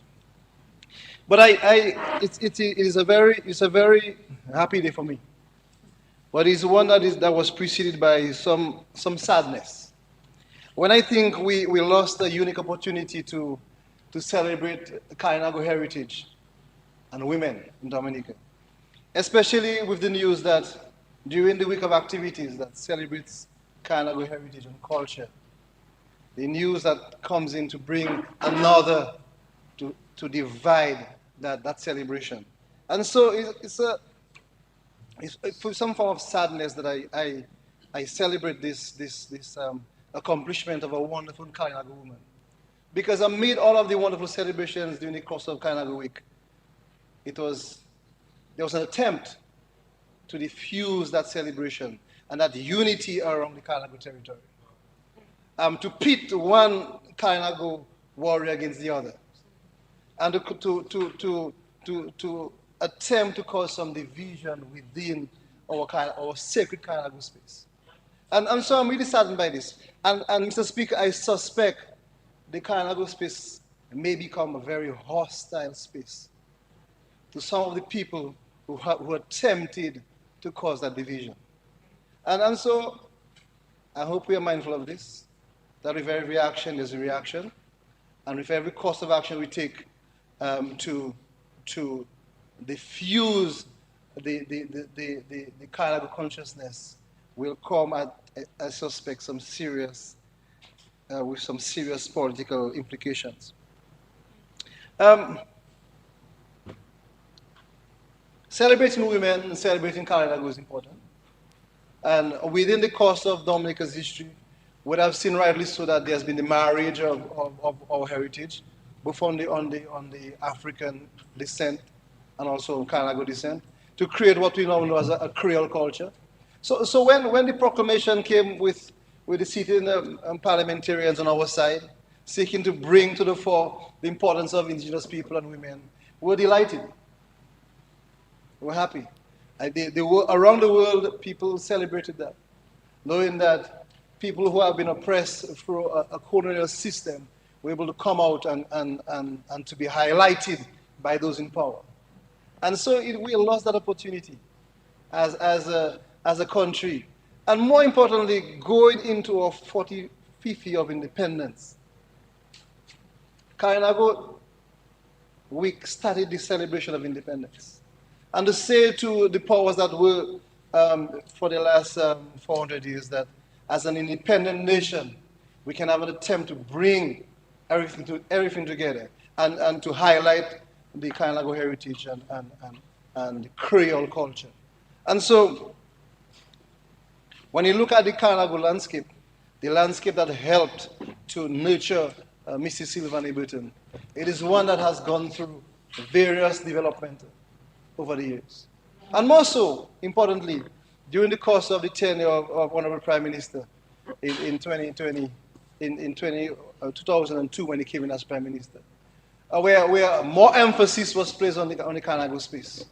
But it is a very happy day for me. But it's one that was preceded by some sadness. When I think we lost a unique opportunity to celebrate Kainago heritage and women in Dominica, especially with the news that during the week of activities that celebrates Kainago heritage and culture, the news that comes in to bring another to divide that celebration. And so it's for some form of sadness that I celebrate this accomplishment of a wonderful Kainago woman Because amid all of the wonderful celebrations during the course of Kainago Week, there was an attempt to diffuse that celebration and that unity around the Kainago territory. To pit one Kainago warrior against the other, and to attempt to cause some division within our sacred Kainago space. And so I'm really saddened by this. And Mr. Speaker, I suspect the Kainago space may become a very hostile space to some of the people who are tempted to cause that division. And so I hope we are mindful of this, that with every action there's a reaction, and with every course of action we take to diffuse the Kainago consciousness will come at, I suspect, with some serious political implications. Celebrating women and celebrating Kainago is important. And within the course of Dominica's history, we have seen rightly so that there's been the marriage of our heritage, both on the African descent and also Kainago descent, to create what we now know as a Creole culture. So when the proclamation came with the sitting parliamentarians on our side, seeking to bring to the fore the importance of indigenous people and women, we were delighted. We were happy. Around the world, people celebrated that, knowing that people who have been oppressed through a colonial system were able to come out and to be highlighted by those in power. And so we lost that opportunity as a country. And more importantly, going into our 45th year of independence, Kainago Week started the celebration of independence. And to say to the powers that were for the last 400 years that as an independent nation, we can have an attempt to bring everything together and to highlight the Kainago heritage and the Creole culture. And so, when you look at the Kainago landscape, the landscape that helped to nurture Mrs. Sylvanie Burton, it is one that has gone through various developments over the years. And more so, importantly, during the course of the tenure of Honorable Prime Minister in 2002 when he came in as Prime Minister, where more emphasis was placed on the Kainago space.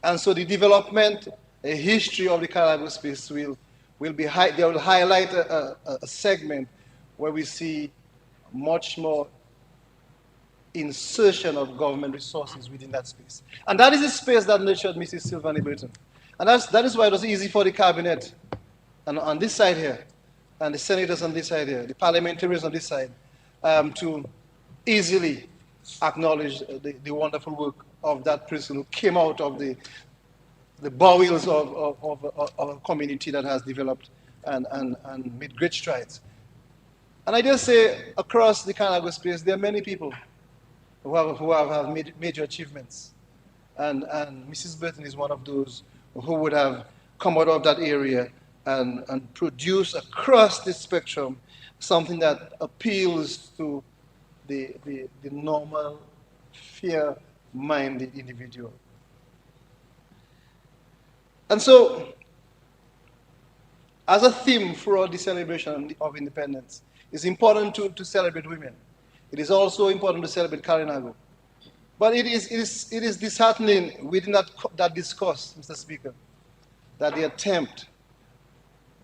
And so the development, a history of the Kainago space they will highlight a segment where we see much more insertion of government resources within that space. And that is the space that nurtured Mrs. Sylvanie Burton. And that is why it was easy for the cabinet, and on this side here, and the senators on this side here, the parliamentarians on this side, to easily acknowledge the wonderful work of that person who came out of the bowels of a community that has developed and made great strides. And I just say, across the Kainago space, there are many people who have made major achievements. And Mrs. Burton is one of those who would have come out of that area and produce across the spectrum something that appeals to the normal, fair-minded individual. And so, as a theme for the celebration of independence, it's important to celebrate women. It is also important to celebrate Kainago. But it is disheartening within that discourse, Mr. Speaker, that the attempt,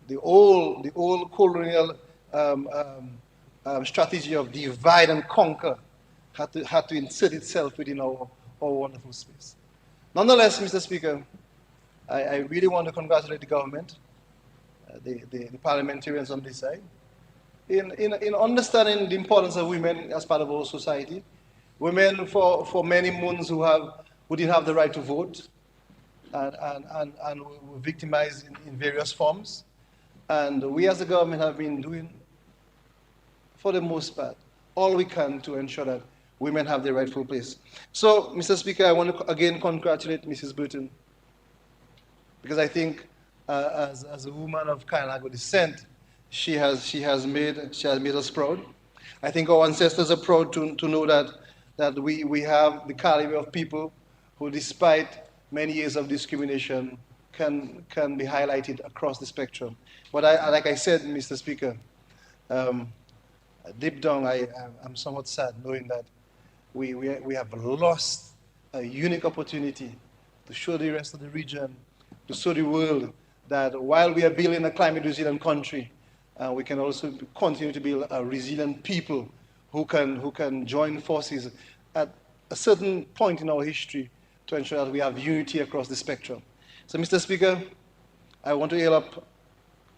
the old colonial strategy of divide and conquer had to insert itself within our wonderful space. Nonetheless, Mr. Speaker, I really want to congratulate the government, the parliamentarians on this side, in understanding the importance of women as part of our society. Women for many moons who didn't have the right to vote and were victimized in various forms. And we as a government have been doing, for the most part, all we can to ensure that women have their rightful place. So, Mr. Speaker, I want to again congratulate Mrs. Burton, because I think as a woman of Kainago descent, she has made us proud. I think our ancestors are proud to know that we have the caliber of people who, despite many years of discrimination, can be highlighted across the spectrum. But like I said, Mr. Speaker, um, deep down, I'm somewhat sad knowing that we have lost a unique opportunity to show the rest of the region, to show the world that while we are building a climate resilient country, we can also continue to build a resilient people who can join forces at a certain point in our history to ensure that we have unity across the spectrum. So, Mr. Speaker, I want to hail up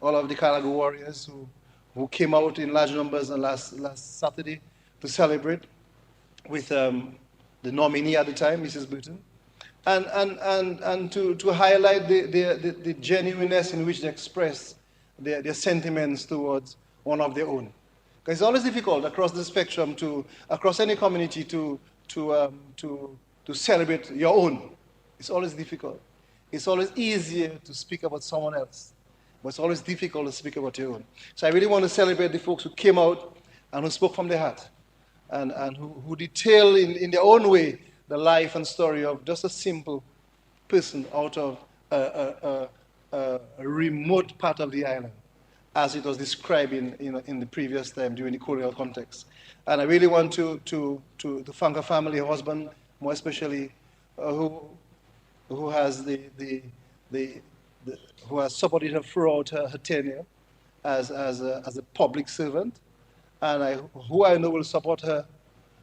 all of the Kalago warriors who came out in large numbers on last Saturday to celebrate with the nominee at the time, Mrs. Burton, and to highlight the genuineness in which they express their sentiments towards one of their own. Because it's always difficult across the spectrum, across any community, to celebrate your own. It's always difficult. It's always easier to speak about someone else, but it's always difficult to speak about your own. So I really want to celebrate the folks who came out and who spoke from their heart, and who detail in their own way the life and story of just a simple person out of a remote part of the island, as it was described in the previous time during the colonial context. And I really want to thank her family, her husband, more especially, who has who has supported her throughout her tenure as a public servant, and who I know will support her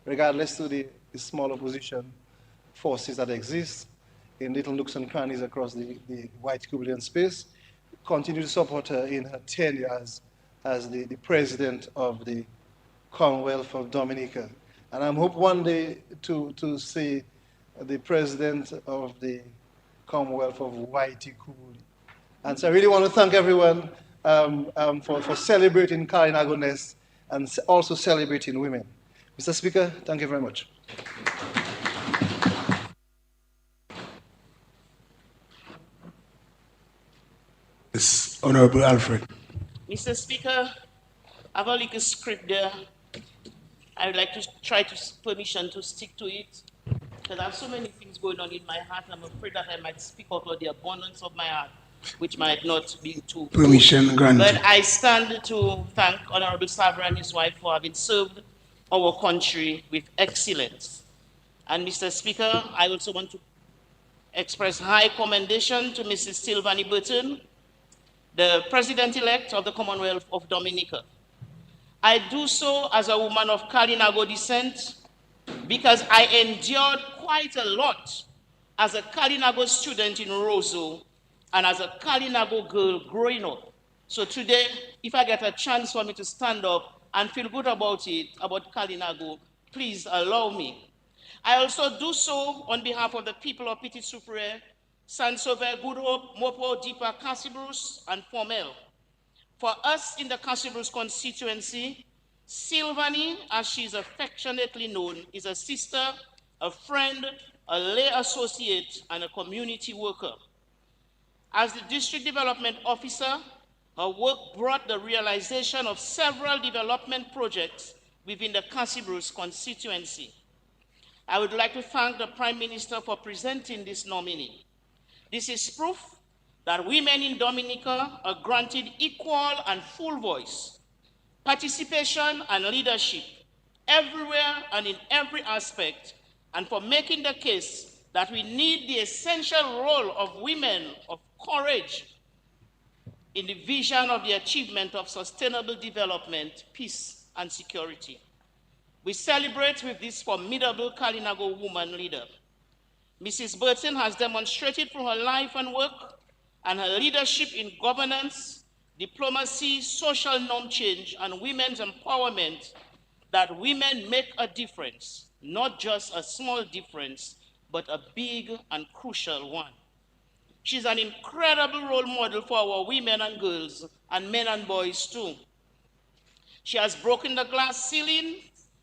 regardless to the small opposition forces that exist in little nooks and crannies across the white Caribbean space, continue to support her in her tenure as the president of the Commonwealth of Dominica. And I hope one day to see the president of the Commonwealth of Whitey Cooley. And so I really want to thank everyone for celebrating Kalinago-ness and also celebrating women. Mr. Speaker, thank you very much. Yes, Honorable Alfred. Mr. Speaker, I have a little script there. I would like to try to permission to stick to it, because I have so many things going on in my heart. I'm afraid that I might speak out of the abundance of my heart, which might not be too permission good. granted. But I stand to thank Honorable Sabra and his wife for having served our country with excellence. And Mr. Speaker, I also want to express high commendation to Mrs. Sylvanie Burton, the President-elect of the Commonwealth of Dominica. I do so as a woman of Kalinago descent because I endured quite a lot as a Kalinago student in Roseau and as a Kalinago girl growing up. So today, if I get a chance for me to stand up and feel good about it, about Kalinago, please allow me. I also do so on behalf of the people of Petit Soufrière, Saint-Sauveur, Good Hope, Mopo, Deepa, Cassibrus, and Formel. For us in the Cassibrus constituency, Sylvanie, as she is affectionately known, is a sister, a friend, a lay associate, and a community worker. As the district development officer, her work brought the realization of several development projects within the Cassibrus constituency. I would like to thank the Prime Minister for presenting this nominee. This is proof that women in Dominica are granted equal and full voice, participation and leadership everywhere and in every aspect, and for making the case that we need the essential role of women of courage in the vision of the achievement of sustainable development, peace, and security. We celebrate with this formidable Kalinago woman leader. Mrs. Burton has demonstrated through her life and work and her leadership in governance, diplomacy, social norm change, and women's empowerment that women make a difference, not just a small difference, but a big and crucial one. She's an incredible role model for our women and girls, and men and boys too. She has broken the glass ceiling,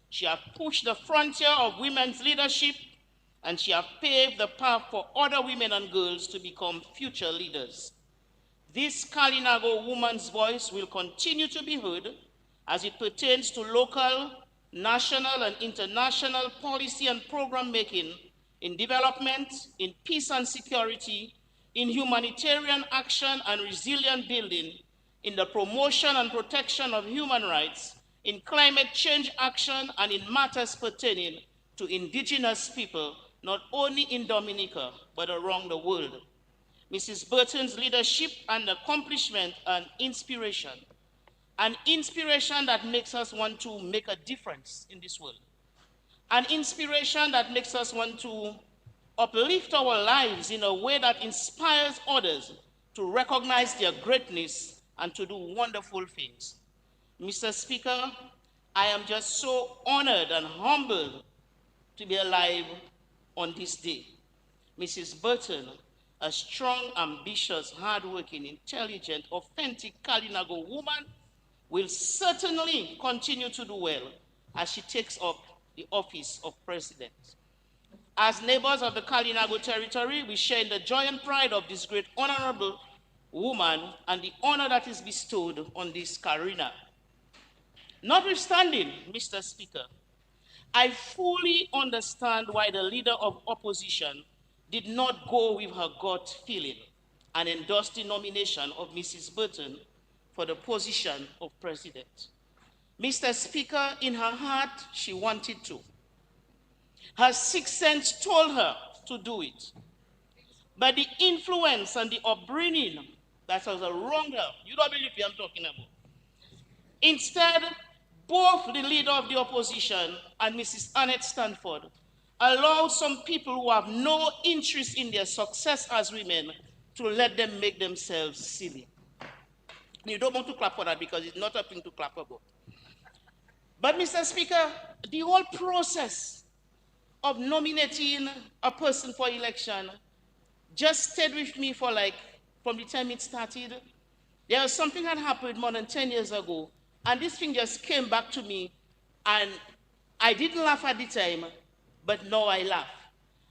she has pushed the frontier of women's leadership, and she has paved the path for other women and girls to become future leaders. This Kalinago woman's voice will continue to be heard as it pertains to local, national, and international policy and program making in development, in peace and security, in humanitarian action and resilient building, in the promotion and protection of human rights, in climate change action, and in matters pertaining to indigenous people, not only in Dominica, but around the world. Mrs. Burton's leadership and accomplishment and inspiration, an inspiration that makes us want to make a difference in this world, an inspiration that makes us want to uplift our lives in a way that inspires others to recognize their greatness and to do wonderful things. Mr. Speaker, I am just so honored and humbled to be alive on this day. Mrs. Burton, a strong, ambitious, hardworking, intelligent, authentic Kalinago woman, will certainly continue to do well as she takes up the office of president. As neighbors of the Kalinago territory, we share in the joy and pride of this great honorable woman and the honor that is bestowed on this Karina. Notwithstanding, Mr. Speaker, I fully understand why the leader of opposition did not go with her gut feeling and endorse the nomination of Mrs. Burton for the position of president. Mr. Speaker, in her heart, she wanted to. Her sixth sense told her to do it. But the influence and the upbringing that was around her, you don't believe what I'm talking about. Instead, both the leader of the opposition and Mrs. Annette Stanford allowed some people who have no interest in their success as women to let them make themselves silly. You don't want to clap for that because it's not a thing to clap about. But Mr. Speaker, the whole process of nominating a person for election just stayed with me for from the time it started. There was something that happened more than 10 years ago, and this thing just came back to me, and I didn't laugh at the time, but now I laugh.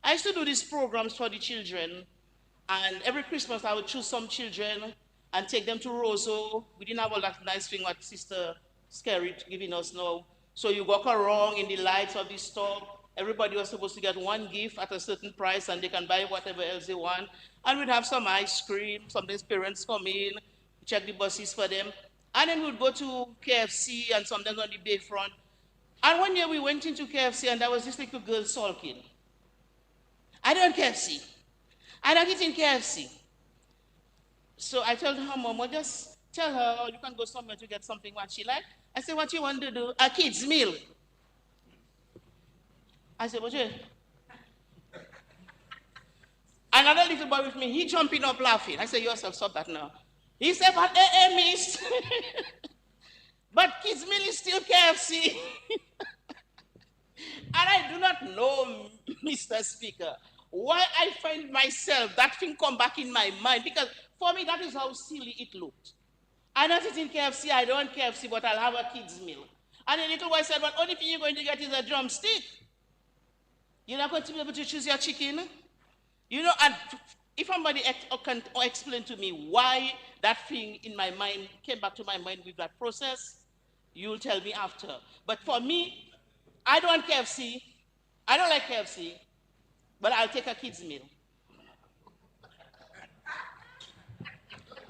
I used to do these programs for the children, and every Christmas I would choose some children and take them to Roseau. We didn't have all that nice thing what Sister Scary giving us now. So you walk around in the lights of the store. Everybody was supposed to get one gift at a certain price, and they can buy whatever else they want. And we'd have some ice cream. Sometimes parents come in, check the buses for them. And then we'd go to KFC and sometimes on the bayfront. And one year we went into KFC and there was this little girl sulking. I don't KFC. I don't eat in KFC. So I told her, Mom, well, just tell her, oh, you can go somewhere to get something what she like. I said, what you want to do? A kid's meal. I said, what you? Another little boy with me, he jumping up laughing. I said, yourself, stop that now. He said, but miss. But kids meal is still KFC. And I do not know, Mr. Speaker, why I find myself, that thing come back in my mind, because for me, that is how silly it looked. I not eat in KFC, I don't KFC, but I'll have a kid's meal. And the little boy said, well, only thing you're going to get is a drumstick. You're not going to be able to choose your chicken. You know, and if somebody can explain to me why that thing in my mind came back to my mind with that process, you'll tell me after. But for me, I don't want KFC. I don't like KFC, but I'll take a kid's meal.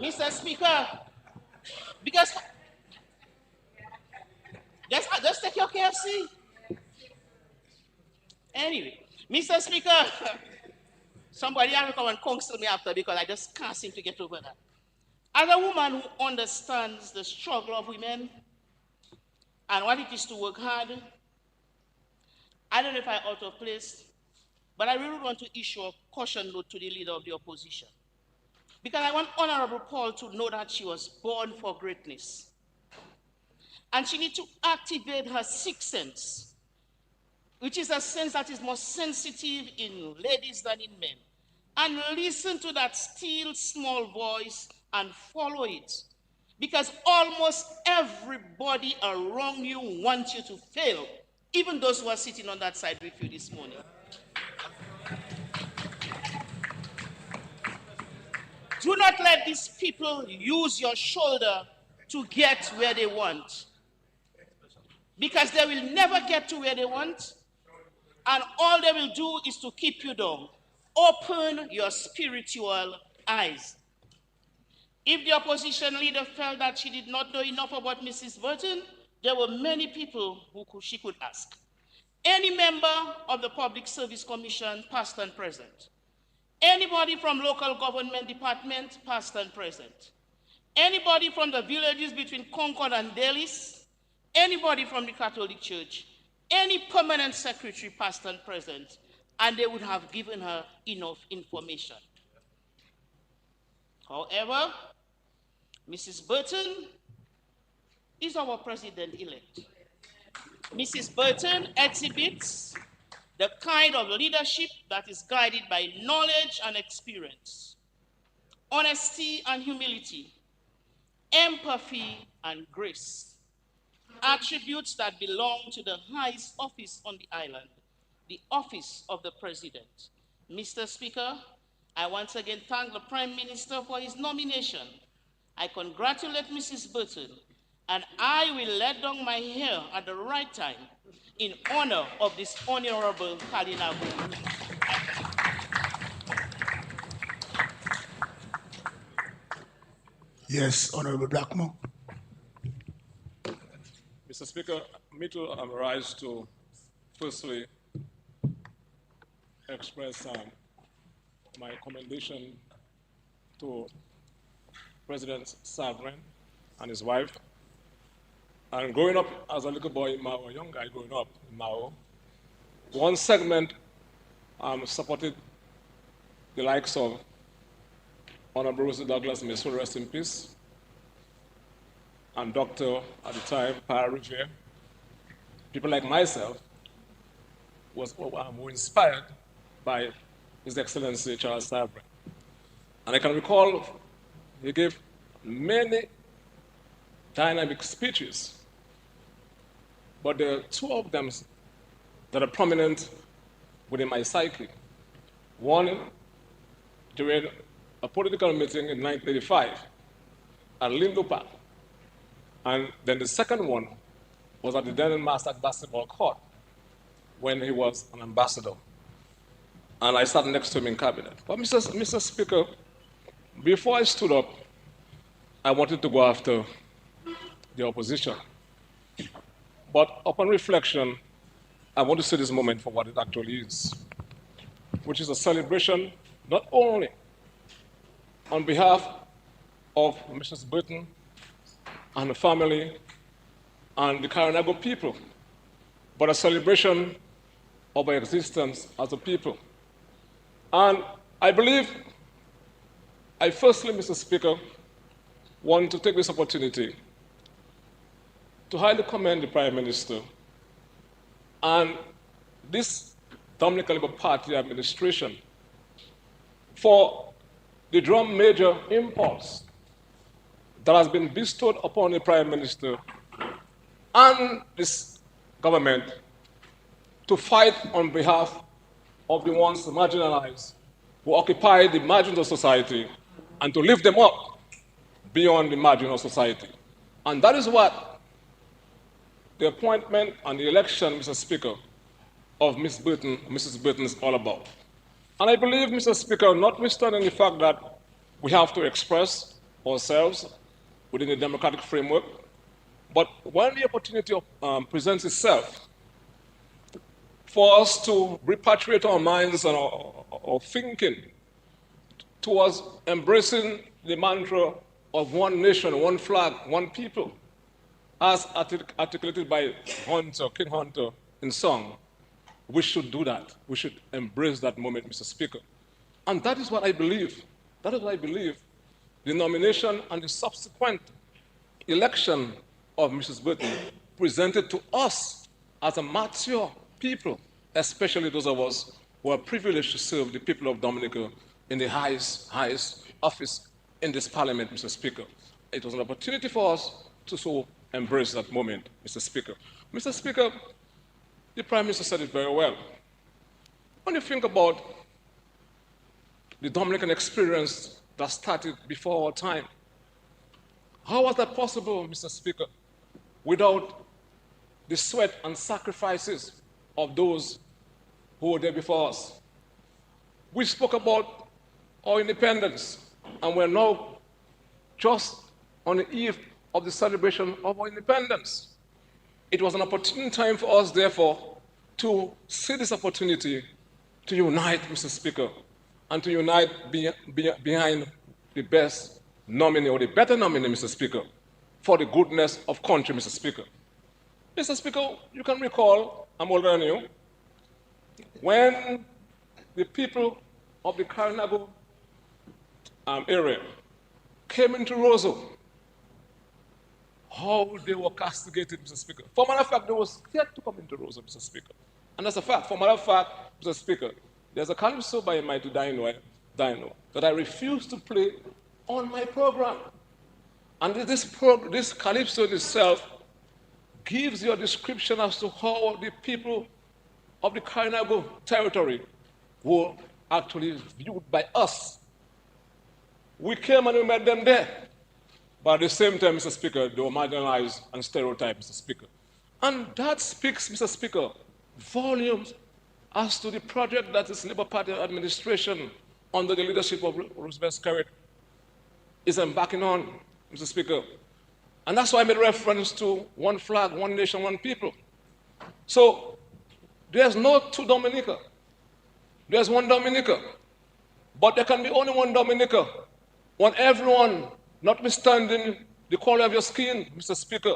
Mr. Speaker, because just take your KFC. Anyway, Mr. Speaker, somebody has to come and counsel me after because I just can't seem to get over that. As a woman who understands the struggle of women and what it is to work hard, I don't know if I'm out of place, but I really want to issue a caution note to the leader of the opposition. Because I want Honorable Paul to know that she was born for greatness. And she needs to activate her sixth sense, which is a sense that is more sensitive in ladies than in men. And listen to that still small voice and follow it. Because almost everybody around you wants you to fail, even those who are sitting on that side with you this morning. Do not let these people use your shoulder to get where they want. because they will never get to where they want, and all they will do is to keep you down. Open your spiritual eyes. If the opposition leader felt that she did not know enough about Mrs. Burton, there were many people she could ask. Any member of the Public Service Commission, past and present. Anybody from local government department, past and present. Anybody from the villages between Concord and Delis. Anybody from the Catholic Church. Any permanent secretary, past and present. And they would have given her enough information. However, Mrs. Burton is our president-elect. Mrs. Burton exhibits the kind of leadership that is guided by knowledge and experience, honesty and humility, empathy and grace, attributes that belong to the highest office on the island, the office of the president. Mr. Speaker, I once again thank the Prime Minister for his nomination. I congratulate Mrs. Burton, and I will let down my hair at the right time in honor of this honorable Kalinago. Yes, Honorable Blackmore. Mr. Speaker, me too, I'm rise to firstly express my commendation to President Sovereign and his wife. And growing up as a little boy in Mao, a young guy growing up in Mao, one segment supported the likes of Honorable Rosie Douglas, may soul rest in peace, and Dr. at the time, Para Revere. People like myself were inspired by His Excellency Charles Sovereign. And I can recall he gave many dynamic speeches, but there are two of them that are prominent within my psyche. One during a political meeting in 1985 at Lindo Park, and then the second one was at the then Master Basketball Court when he was an ambassador. And I sat next to him in cabinet. But Mr. Speaker, before I stood up, I wanted to go after the opposition. But upon reflection, I want to see this moment for what it actually is, which is a celebration not only on behalf of Mrs. Burton and the family and the Karanago people, but a celebration of our existence as a people. And I believe, I firstly, Mr. Speaker, want to take this opportunity to highly commend the Prime Minister and this Dominican Labour Party administration for the drum major impulse that has been bestowed upon the Prime Minister and this government to fight on behalf of the ones marginalized who occupy the margins of society and to lift them up beyond the margin of society. And that is what the appointment and the election, Mr. Speaker, of Mrs. Burton is all about. And I believe, Mr. Speaker, notwithstanding the fact that we have to express ourselves within the democratic framework, but when the opportunity presents itself for us to repatriate our minds and our thinking towards embracing the mantra of one nation, one flag, one people, as articulated by King Hunter in song, we should do that. We should embrace that moment, Mr. Speaker. And that is what I believe. That is what I believe the nomination and the subsequent election of Mrs. Burton presented to us as a mature people, especially those of us who are privileged to serve the people of Dominica in the highest office in this parliament, Mr. Speaker. It was an opportunity for us to so embrace that moment, Mr. Speaker. Mr. Speaker, the Prime Minister said it very well. When you think about the Dominican experience that started before our time, how was that possible, Mr. Speaker, without the sweat and sacrifices of those who were there before us. We spoke about our independence, and we're now just on the eve of the celebration of our independence. It was an opportune time for us, therefore, to see this opportunity to unite, Mr. Speaker, and to unite behind the best nominee or the better nominee, Mr. Speaker, for the goodness of country, Mr. Speaker. Mr. Speaker, you can recall, I'm older than you, when the people of the Karinago area came into Roseau, how they were castigated, Mr. Speaker. For matter of fact, they were scared to come into Roseau, Mr. Speaker. And that's a fact. For matter of fact, Mr. Speaker, there's a calypso by Mighty Dino that I refuse to play on my program. And this calypso in itself gives you a description as to how the people of the Karinago territory were actually viewed by us. We came and we met them there. But at the same time, Mr. Speaker, they were marginalized and stereotyped, Mr. Speaker. And that speaks, Mr. Speaker, volumes as to the project that this Labour Party administration, under the leadership of Roosevelt Skerrit, is embarking on, Mr. Speaker. And that's why I made reference to one flag, one nation, one people. So there's no two Dominica. There's one Dominica. But there can be only one Dominica. When everyone, notwithstanding the color of your skin, Mr. Speaker,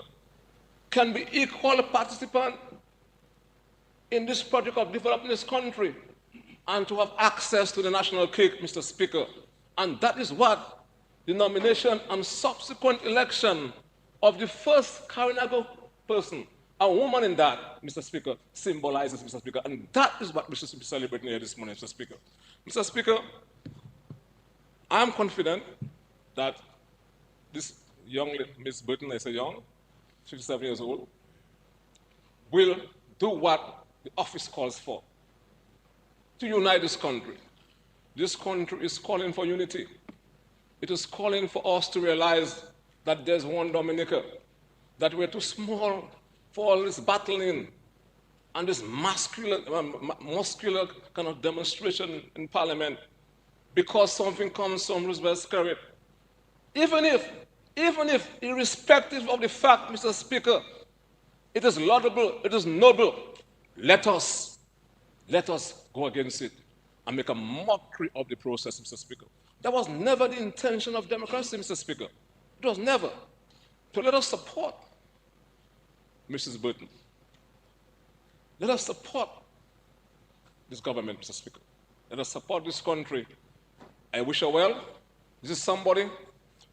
can be equal participant in this project of developing this country and to have access to the national cake, Mr. Speaker. And that is what the nomination and subsequent election of the first Karinago person, a woman in that, Mr. Speaker, symbolizes, Mr. Speaker. And that is what we should be celebrating here this morning, Mr. Speaker. Mr. Speaker, I am confident that this young Miss Burton, I say young, 57 years old, will do what the office calls for, to unite this country. This country is calling for unity. It is calling for us to realize that there's one Dominica, that we're too small for all this battling and this muscular kind of demonstration in Parliament because something comes from Roosevelt Skerrit. Even if, irrespective of the fact, Mr. Speaker, it is laudable, it is noble, let us go against it and make a mockery of the process, Mr. Speaker. That was never the intention of democracy, Mr. Speaker. It was never. So let us support Mrs. Burton. Let us support this government, Mr. Speaker. Let us support this country. I wish her well. This is somebody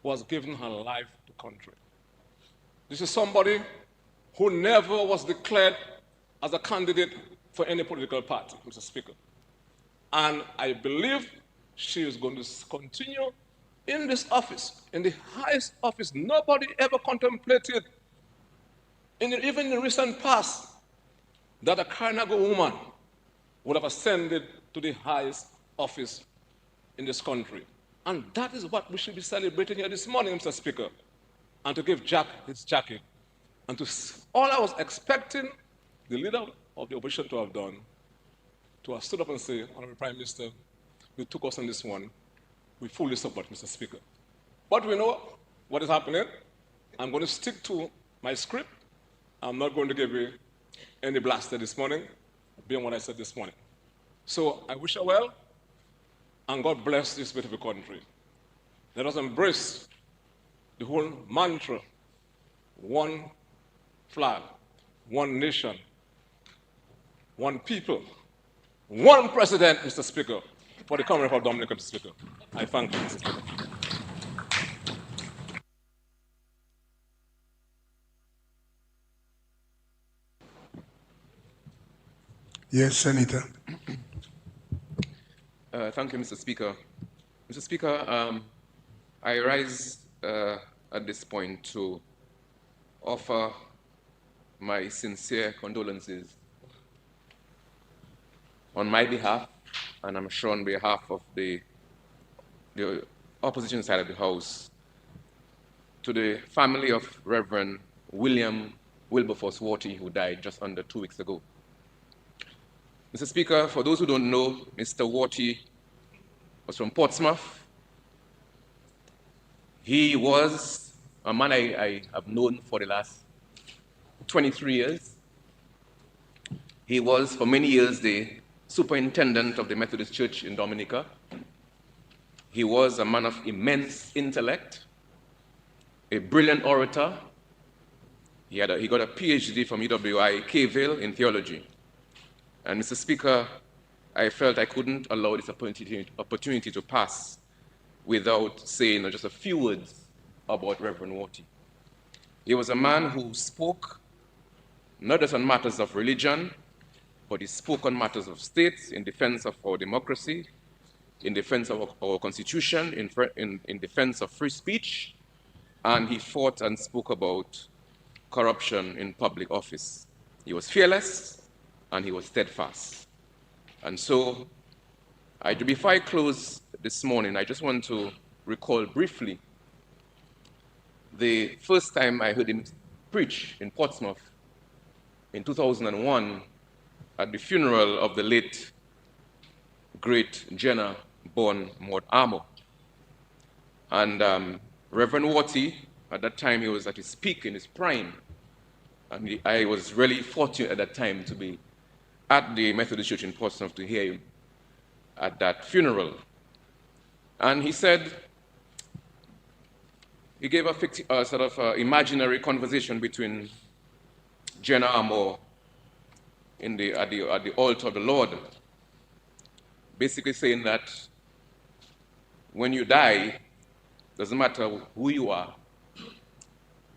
who has given her life to country. This is somebody who never was declared as a candidate for any political party, Mr. Speaker. And I believe she is going to continue in this office, in the highest office. Nobody ever contemplated, even in the recent past, that a Karinago woman would have ascended to the highest office in this country. And that is what we should be celebrating here this morning, Mr. Speaker. And to give Jack his jacket. And to all I was expecting the leader of the opposition to have done, to have stood up and say, Honorable Prime Minister, you took us on this one. We fully support, Mr. Speaker. But we know what is happening. I'm going to stick to my script. I'm not going to give you any blaster this morning, beyond what I said this morning. So I wish her well, and God bless this beautiful country. Let us embrace the whole mantra, one flag, one nation, one people, one president, Mr. Speaker, for the Commonwealth of Dominica, Mr. Speaker. I thank you, Mr. Speaker. Yes, Senator. Thank you, Mr. Speaker. Mr. Speaker, I rise at this point to offer my sincere condolences on my behalf, and I'm sure on behalf of the opposition side of the House, to the family of Reverend William Wilberforce Watty, who died just under 2 weeks ago. Mr. Speaker, for those who don't know, Mr. Watty was from Portsmouth. He was a man I have known for the last 23 years. He was, for many years, the superintendent of the Methodist Church in Dominica. He was a man of immense intellect, a brilliant orator. He got a PhD from UWI K-Ville in theology. And Mr. Speaker, I felt I couldn't allow this opportunity to pass without saying just a few words about Reverend Watty. He was a man who spoke not just on matters of religion, but he spoke on matters of state, in defense of our democracy, in defense of our constitution, in defense of free speech, and he fought and spoke about corruption in public office. He was fearless and he was steadfast. And so, before I close this morning, I just want to recall briefly the first time I heard him preach in Portsmouth in 2001 at the funeral of the late, great Jenna born Maud Armour. And Reverend Watty, at that time, he was at his peak, in his prime. And I was really fortunate at that time to be at the Methodist Church in Portsmouth to hear him at that funeral. And he said, he gave a sort of imaginary conversation between Jenna Armour at the altar of the Lord, basically saying that when you die, doesn't matter who you are,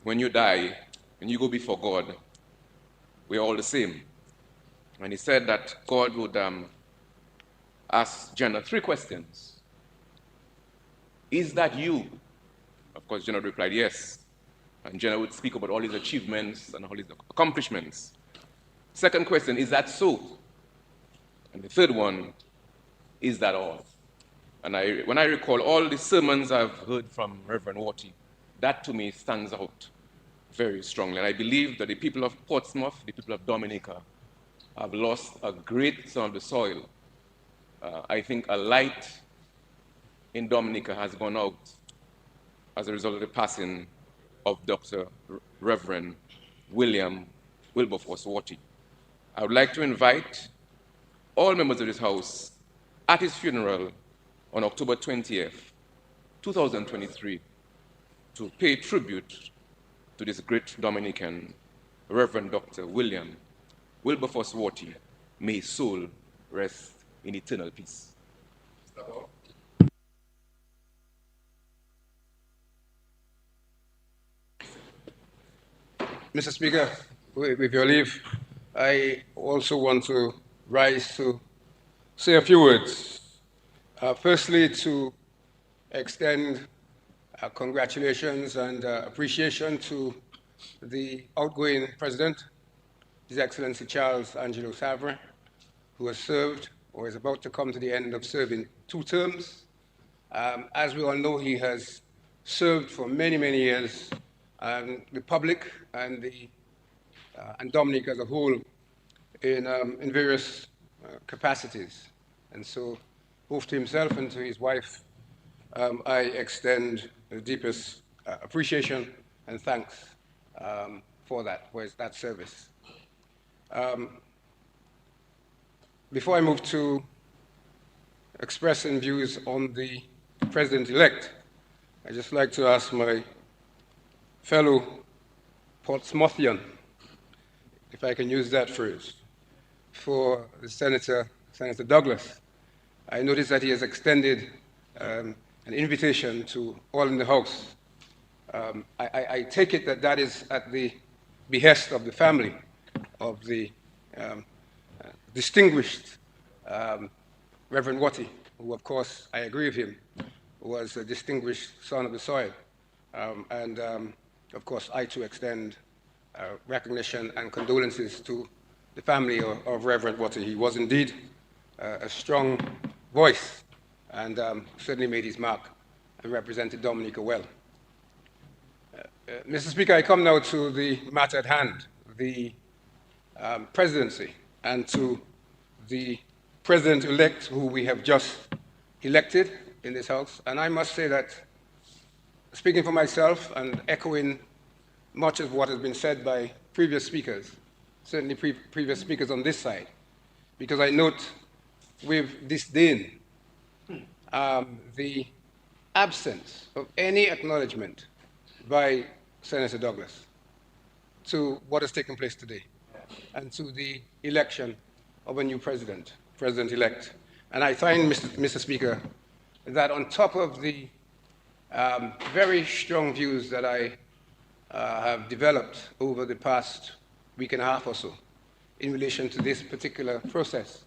when you die and you go before God, we're all the same. And he said that God would ask Jenna 3 questions. Is that you? Of course, Jenna replied, yes. And Jenna would speak about all his achievements and all his accomplishments. Second question, is that so? And the third one, is that all? And when I recall all the sermons I've heard from Reverend Watty, that to me stands out very strongly. And I believe that the people of Portsmouth, the people of Dominica, have lost a great son of the soil. I think a light in Dominica has gone out as a result of the passing of Dr. Reverend William Wilberforce Watty. I would like to invite all members of this House at his funeral on October 20th, 2023, to pay tribute to this great Dominican, Reverend Dr. William Wilberforce Watty. May his soul rest in eternal peace. Mr. Speaker, with your leave, I also want to rise to say a few words. Firstly, to extend congratulations and appreciation to the outgoing President, His Excellency Charles Angelo Savrin, who has served or is about to come to the end of serving 2 terms. As we all know, he has served for many, many years the public and Dominica as a whole in various capacities. And so, both to himself and to his wife, I extend the deepest appreciation and thanks for that service. Before I move to expressing views on the President-elect, I'd just like to ask my fellow Portsmouthian, if I can use that phrase, for the Senator Douglas. I noticed that he has extended an invitation to all in the House. I take it that that is at the behest of the family of the distinguished Reverend Watty, who, of course, I agree with him, was a distinguished son of the soil. Of course, I too extend recognition and condolences to the family of Reverend Watty. He was indeed a strong voice and certainly made his mark and represented Dominica well. Mr. Speaker, I come now to the matter at hand, the presidency and to the president-elect who we have just elected in this House. And I must say that, speaking for myself and echoing much of what has been said by previous speakers, certainly previous speakers on this side, because I note with disdain the absence of any acknowledgement by Senator Douglas to what has taken place today and to the election of a new president, president-elect. And I find, Mr. Speaker, that on top of the very strong views that I have developed over the past week and a half or so in relation to this particular process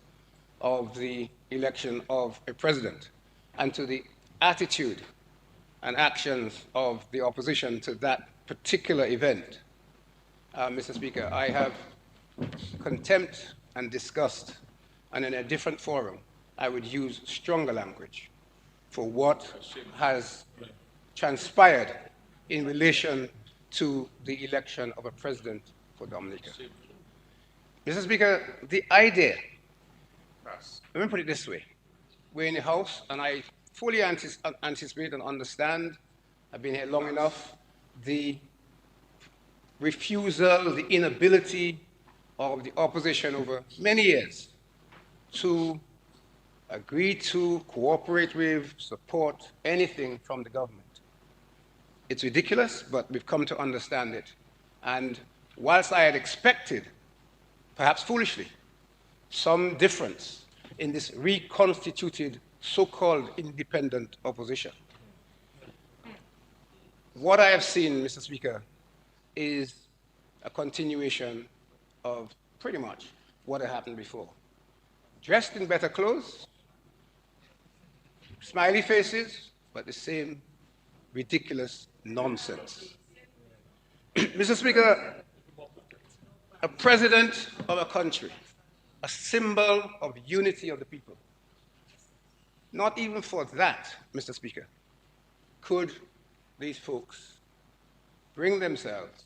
of the election of a president and to the attitude and actions of the opposition to that particular event, Mr. Speaker, I have contempt and disgust, and in a different forum, I would use stronger language for what has transpired in relation to the election of a president for Dominica. Mr. Speaker, the idea, let me put it this way. We're in the House, and I fully anticipate and understand, I've been here long enough, the refusal, the inability of the opposition over many years to agree to, cooperate with, support anything from the government. It's ridiculous, but we've come to understand it. And whilst I had expected, perhaps foolishly, some difference in this reconstituted so-called independent opposition, what I have seen, Mr. Speaker, is a continuation of pretty much what had happened before. Dressed in better clothes, smiley faces, but the same ridiculous nonsense. Mr. Speaker, a president of a country, a symbol of unity of the people, not even for that, Mr. Speaker, could these folks bring themselves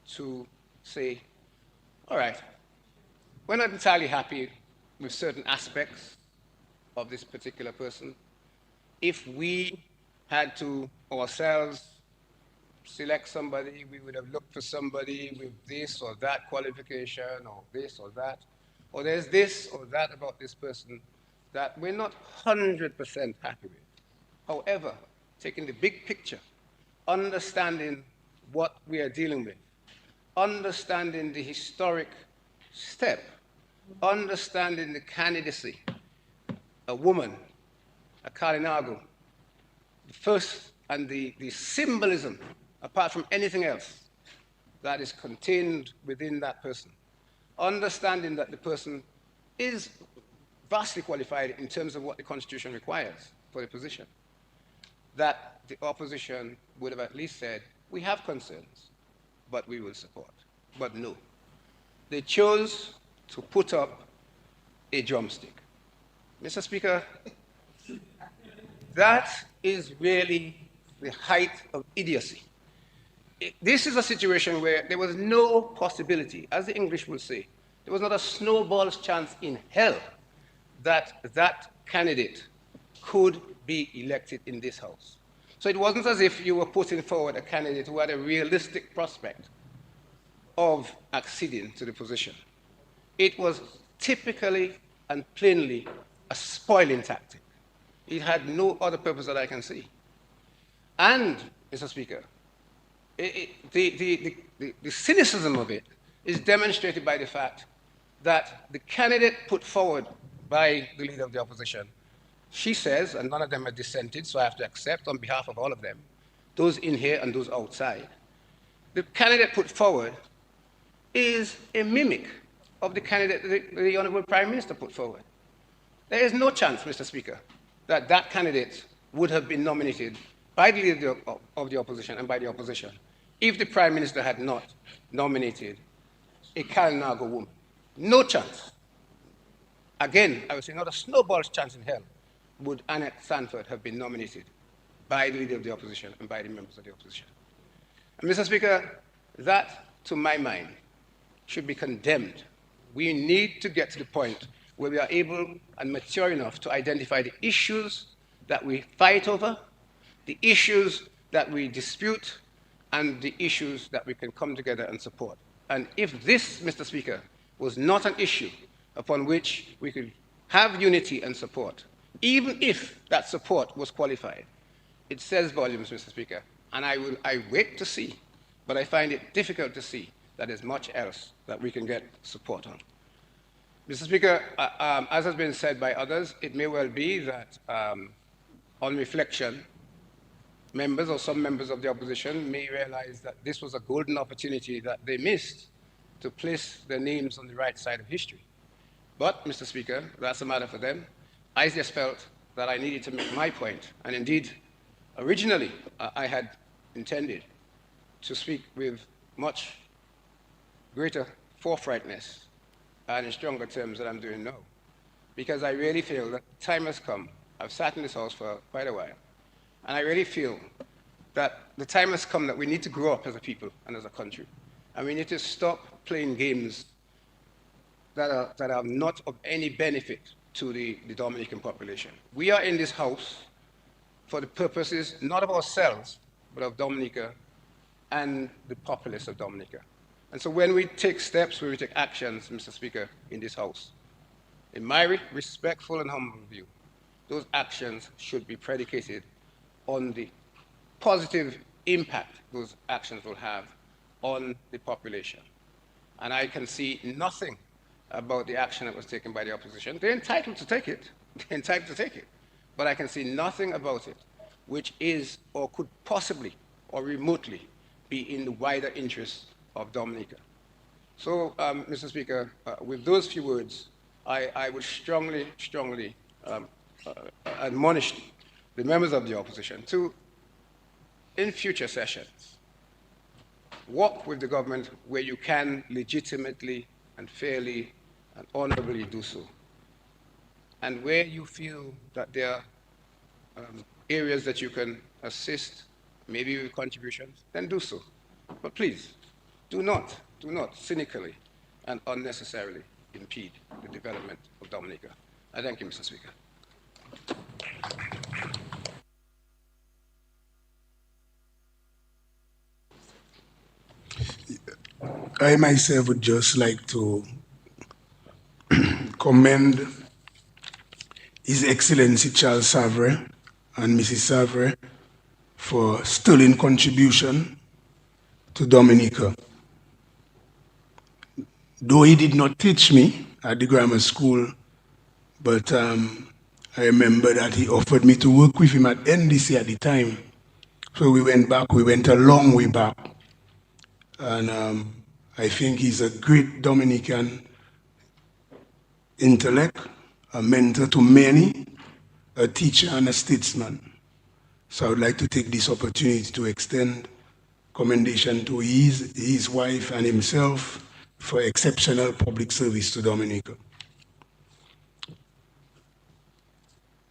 to say, all right, we're not entirely happy with certain aspects of this particular person. If we had to ourselves select somebody, we would have looked for somebody with this or that qualification or this or that, or there's this or that about this person that we're not 100% happy with. However, taking the big picture, understanding what we are dealing with, understanding the historic step, understanding the candidacy, a woman, a Kalinago, the first and the symbolism, apart from anything else, that is contained within that person. Understanding that the person is vastly qualified in terms of what the Constitution requires for the position, that the opposition would have at least said, we have concerns, but we will support. But no. They chose to put up a drumstick. Mr. Speaker, that is really the height of idiocy. This is a situation where there was no possibility, as the English will say, there was not a snowball's chance in hell that that candidate could be elected in this House. So it wasn't as if you were putting forward a candidate who had a realistic prospect of acceding to the position. It was typically and plainly a spoiling tactic. It had no other purpose that I can see. And, Mr. Speaker, the cynicism of it is demonstrated by the fact that the candidate put forward by the leader of the opposition, she says, and none of them have dissented, so I have to accept on behalf of all of them, those in here and those outside, the candidate put forward is a mimic of the candidate the Honorable Prime Minister put forward. There is no chance, Mr. Speaker, that that candidate would have been nominated by the leader of the opposition and by the opposition if the Prime Minister had not nominated a Kalinago woman. No chance. Again, I would say not a snowball's chance in hell would Annette Sanford have been nominated by the leader of the opposition and by the members of the opposition. And Mr. Speaker, that, to my mind, should be condemned. We need to get to the point where we are able and mature enough to identify the issues that we fight over, the issues that we dispute, and the issues that we can come together and support. And if this, Mr. Speaker, was not an issue upon which we could have unity and support, even if that support was qualified, it says volumes, Mr. Speaker, and I wait to see, but I find it difficult to see that there's much else that we can get support on. Mr. Speaker, as has been said by others, it may well be that on reflection, members or some members of the opposition may realize that this was a golden opportunity that they missed to place their names on the right side of history. But, Mr. Speaker, that's a matter for them. I just felt that I needed to make my point, and indeed, originally, I had intended to speak with much greater forthrightness and in stronger terms than I'm doing now, because I really feel that time has come. I've sat in this house for quite a while, and I really feel that the time has come that we need to grow up as a people and as a country, and we need to stop playing games that are not of any benefit to the Dominican population. We are in this house for the purposes not of ourselves, but of Dominica and the populace of Dominica. And so when we take steps, when we take actions, Mr. Speaker, in this house, in my respectful and humble view, those actions should be predicated on the positive impact those actions will have on the population. And I can see nothing about the action that was taken by the opposition. They're entitled to take it. They're entitled to take it. But I can see nothing about it which is or could possibly or remotely be in the wider interests of Dominica. So, Mr. Speaker, with those few words, I would strongly admonish the members of the opposition to, in future sessions, work with the government where you can legitimately and fairly and honorably do so. And where you feel that there are areas that you can assist, maybe with contributions, then do so. But please, do not cynically and unnecessarily impede the development of Dominica. I thank you, Mr. Speaker. I myself would just like to commend His Excellency Charles Savre and Mrs. Savre for sterling contribution to Dominica. Though he did not teach me at the grammar school, but I remember that he offered me to work with him at NDC at the time. So we went a long way back. And I think he's a great Dominican intellect, a mentor to many, a teacher and a statesman. So I would like to take this opportunity to extend commendation to his wife and himself for exceptional public service to Dominica.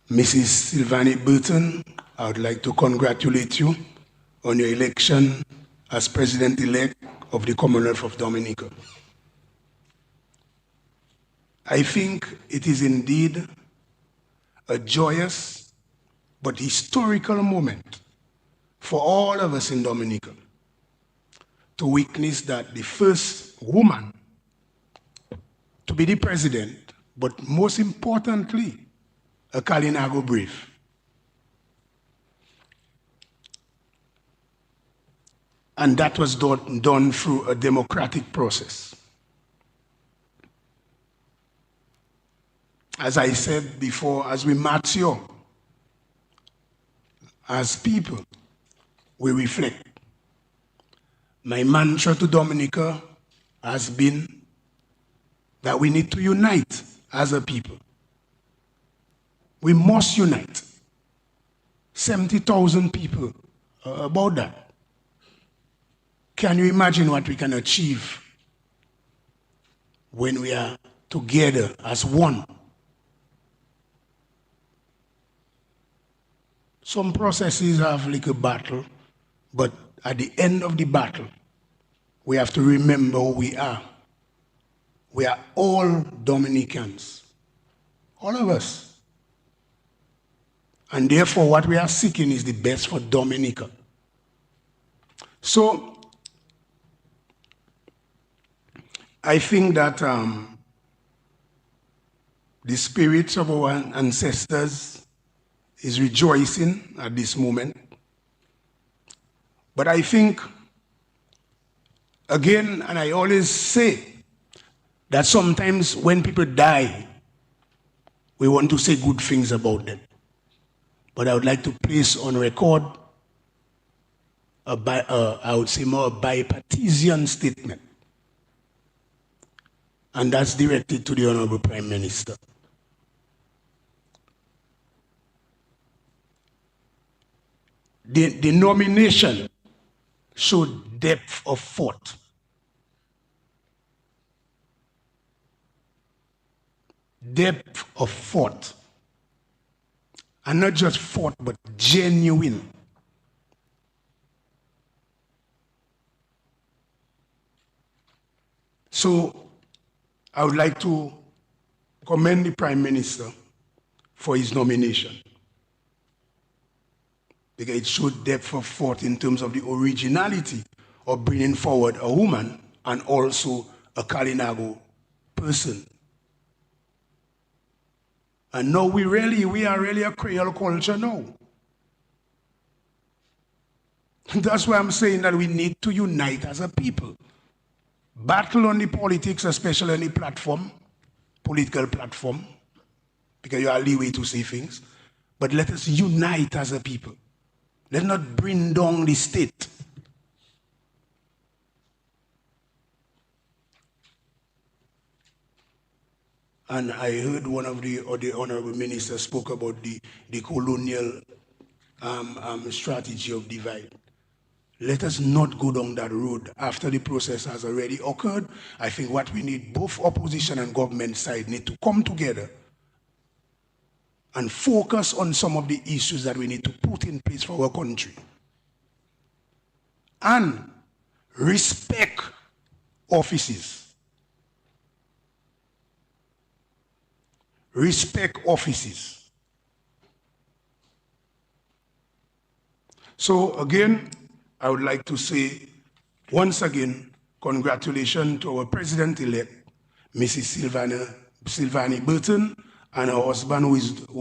Mrs. Sylvanie Burton, I would like to congratulate you on your election as President-elect of the Commonwealth of Dominica. I think it is indeed a joyous but historical moment for all of us in Dominica to witness that the first woman to be the president, but most importantly, a Kalinago brave. And that was done through a democratic process. As I said before, as we mature, as people, we reflect. My mantra to Dominica has been that we need to unite as a people. We must unite. 70,000 people, about that. Can you imagine what we can achieve when we are together as one? Some processes have like a battle, but at the end of the battle, we have to remember who we are. We are all Dominicans, all of us. And therefore, what we are seeking is the best for Dominica. So, I think that the spirits of our ancestors is rejoicing at this moment. But I think, again, and I always say, that sometimes when people die, we want to say good things about them. But I would like to place on record I would say more a bipartisan statement. And that's directed to the Honorable Prime Minister. The nomination showed depth of thought. Depth of thought. And not just thought, but genuine. So I would like to commend the Prime Minister for his nomination, because it showed depth of thought in terms of the originality of bringing forward a woman and also a Kalinago person. And now we are really a Creole culture now. That's why I'm saying that we need to unite as a people. Battle on the politics, especially on the platform, political platform, because you have leeway to say things. But let us unite as a people. Let's not bring down the state. And I heard one of the honorable ministers spoke about the colonial strategy of divide. Let us not go down that road after the process has already occurred. I think what we need, both opposition and government side need to come together and focus on some of the issues that we need to put in place for our country. And respect offices. Respect offices. So again, I would like to say once again, congratulations to our President-elect, Mrs. Sylvanie Burton, and her husband, who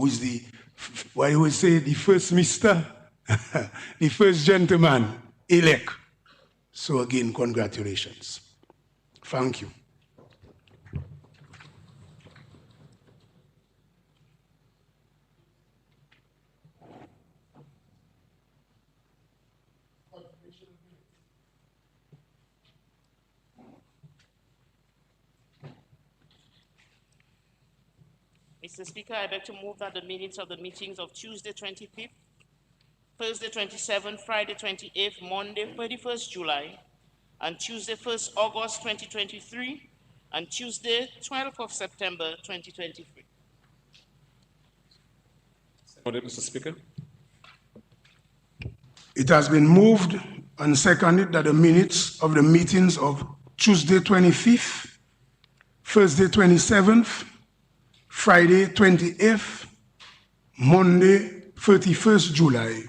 is the, what do we say, the first Mr., the first gentleman-elect. So again, congratulations. Thank you. Mr. Speaker, I beg to move that the minutes of the meetings of Tuesday 25th, Thursday 27th, Friday 28th, Monday 31st July, and Tuesday 1st August 2023, and Tuesday 12th of September 2023. Mr. Speaker. It has been moved and seconded that the minutes of the meetings of Tuesday 25th, Thursday 27th, Friday 28th, Monday 31st July,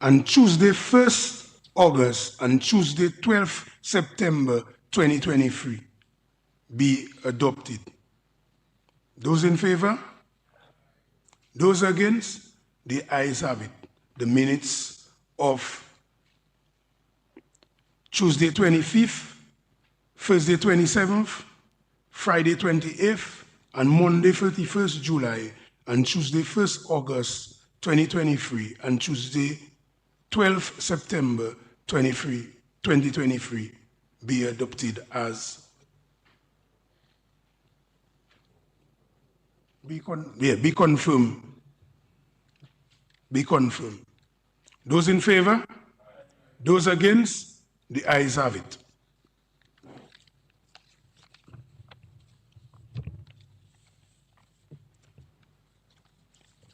and Tuesday 1st August and Tuesday 12th September 2023 be adopted. Those in favor? Those against? The ayes have it. The minutes of Tuesday 25th, Thursday 27th, Friday 28th, and Monday 31st July, and Tuesday 1st August 2023, and Tuesday 12th September 2023 be adopted as be confirmed. Be confirmed. Those in favor? Those against? The ayes have it.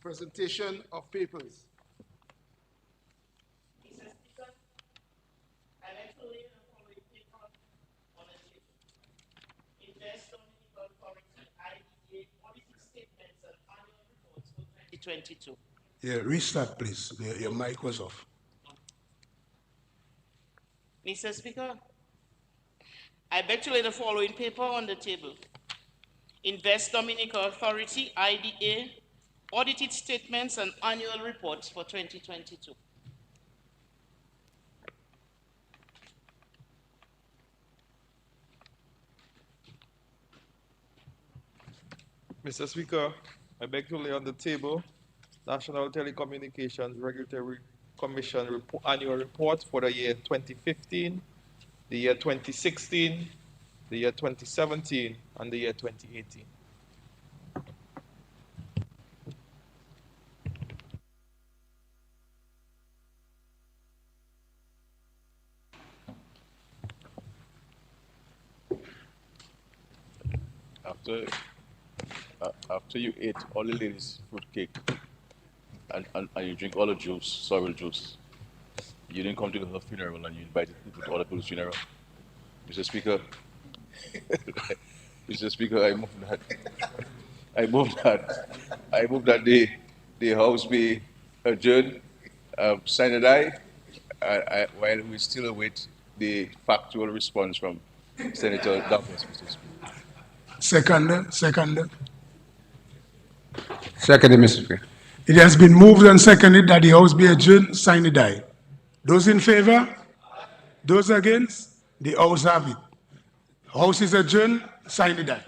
Presentation of papers. Mr. Speaker, I like to lay the following paper on the table. Investor 2022. Yeah, restart, please. Your mic was off. Mr. Speaker, I beg to lay the following paper on the table. Invest Dominica Authority, IDA, audited statements and annual reports for 2022. Mr. Speaker, I beg to lay on the table National Telecommunications Regulatory Commission annual report for the year 2015, the year 2016, the year 2017, and the year 2018. After you ate all the ladies' fruit cake and you drink all the juice, sorrel juice, you didn't come to her funeral and you invited people to other people's funeral. Mr. Speaker, Mr. Speaker, I move that the House be adjourned, sine die, while we still await the factual response from Senator Douglas, Mr. Speaker. Second. Seconded, Mr. Speaker. It has been moved and seconded that the House be adjourned, sine die. Those in favor? Those against? The House have it. House is adjourned, sine die.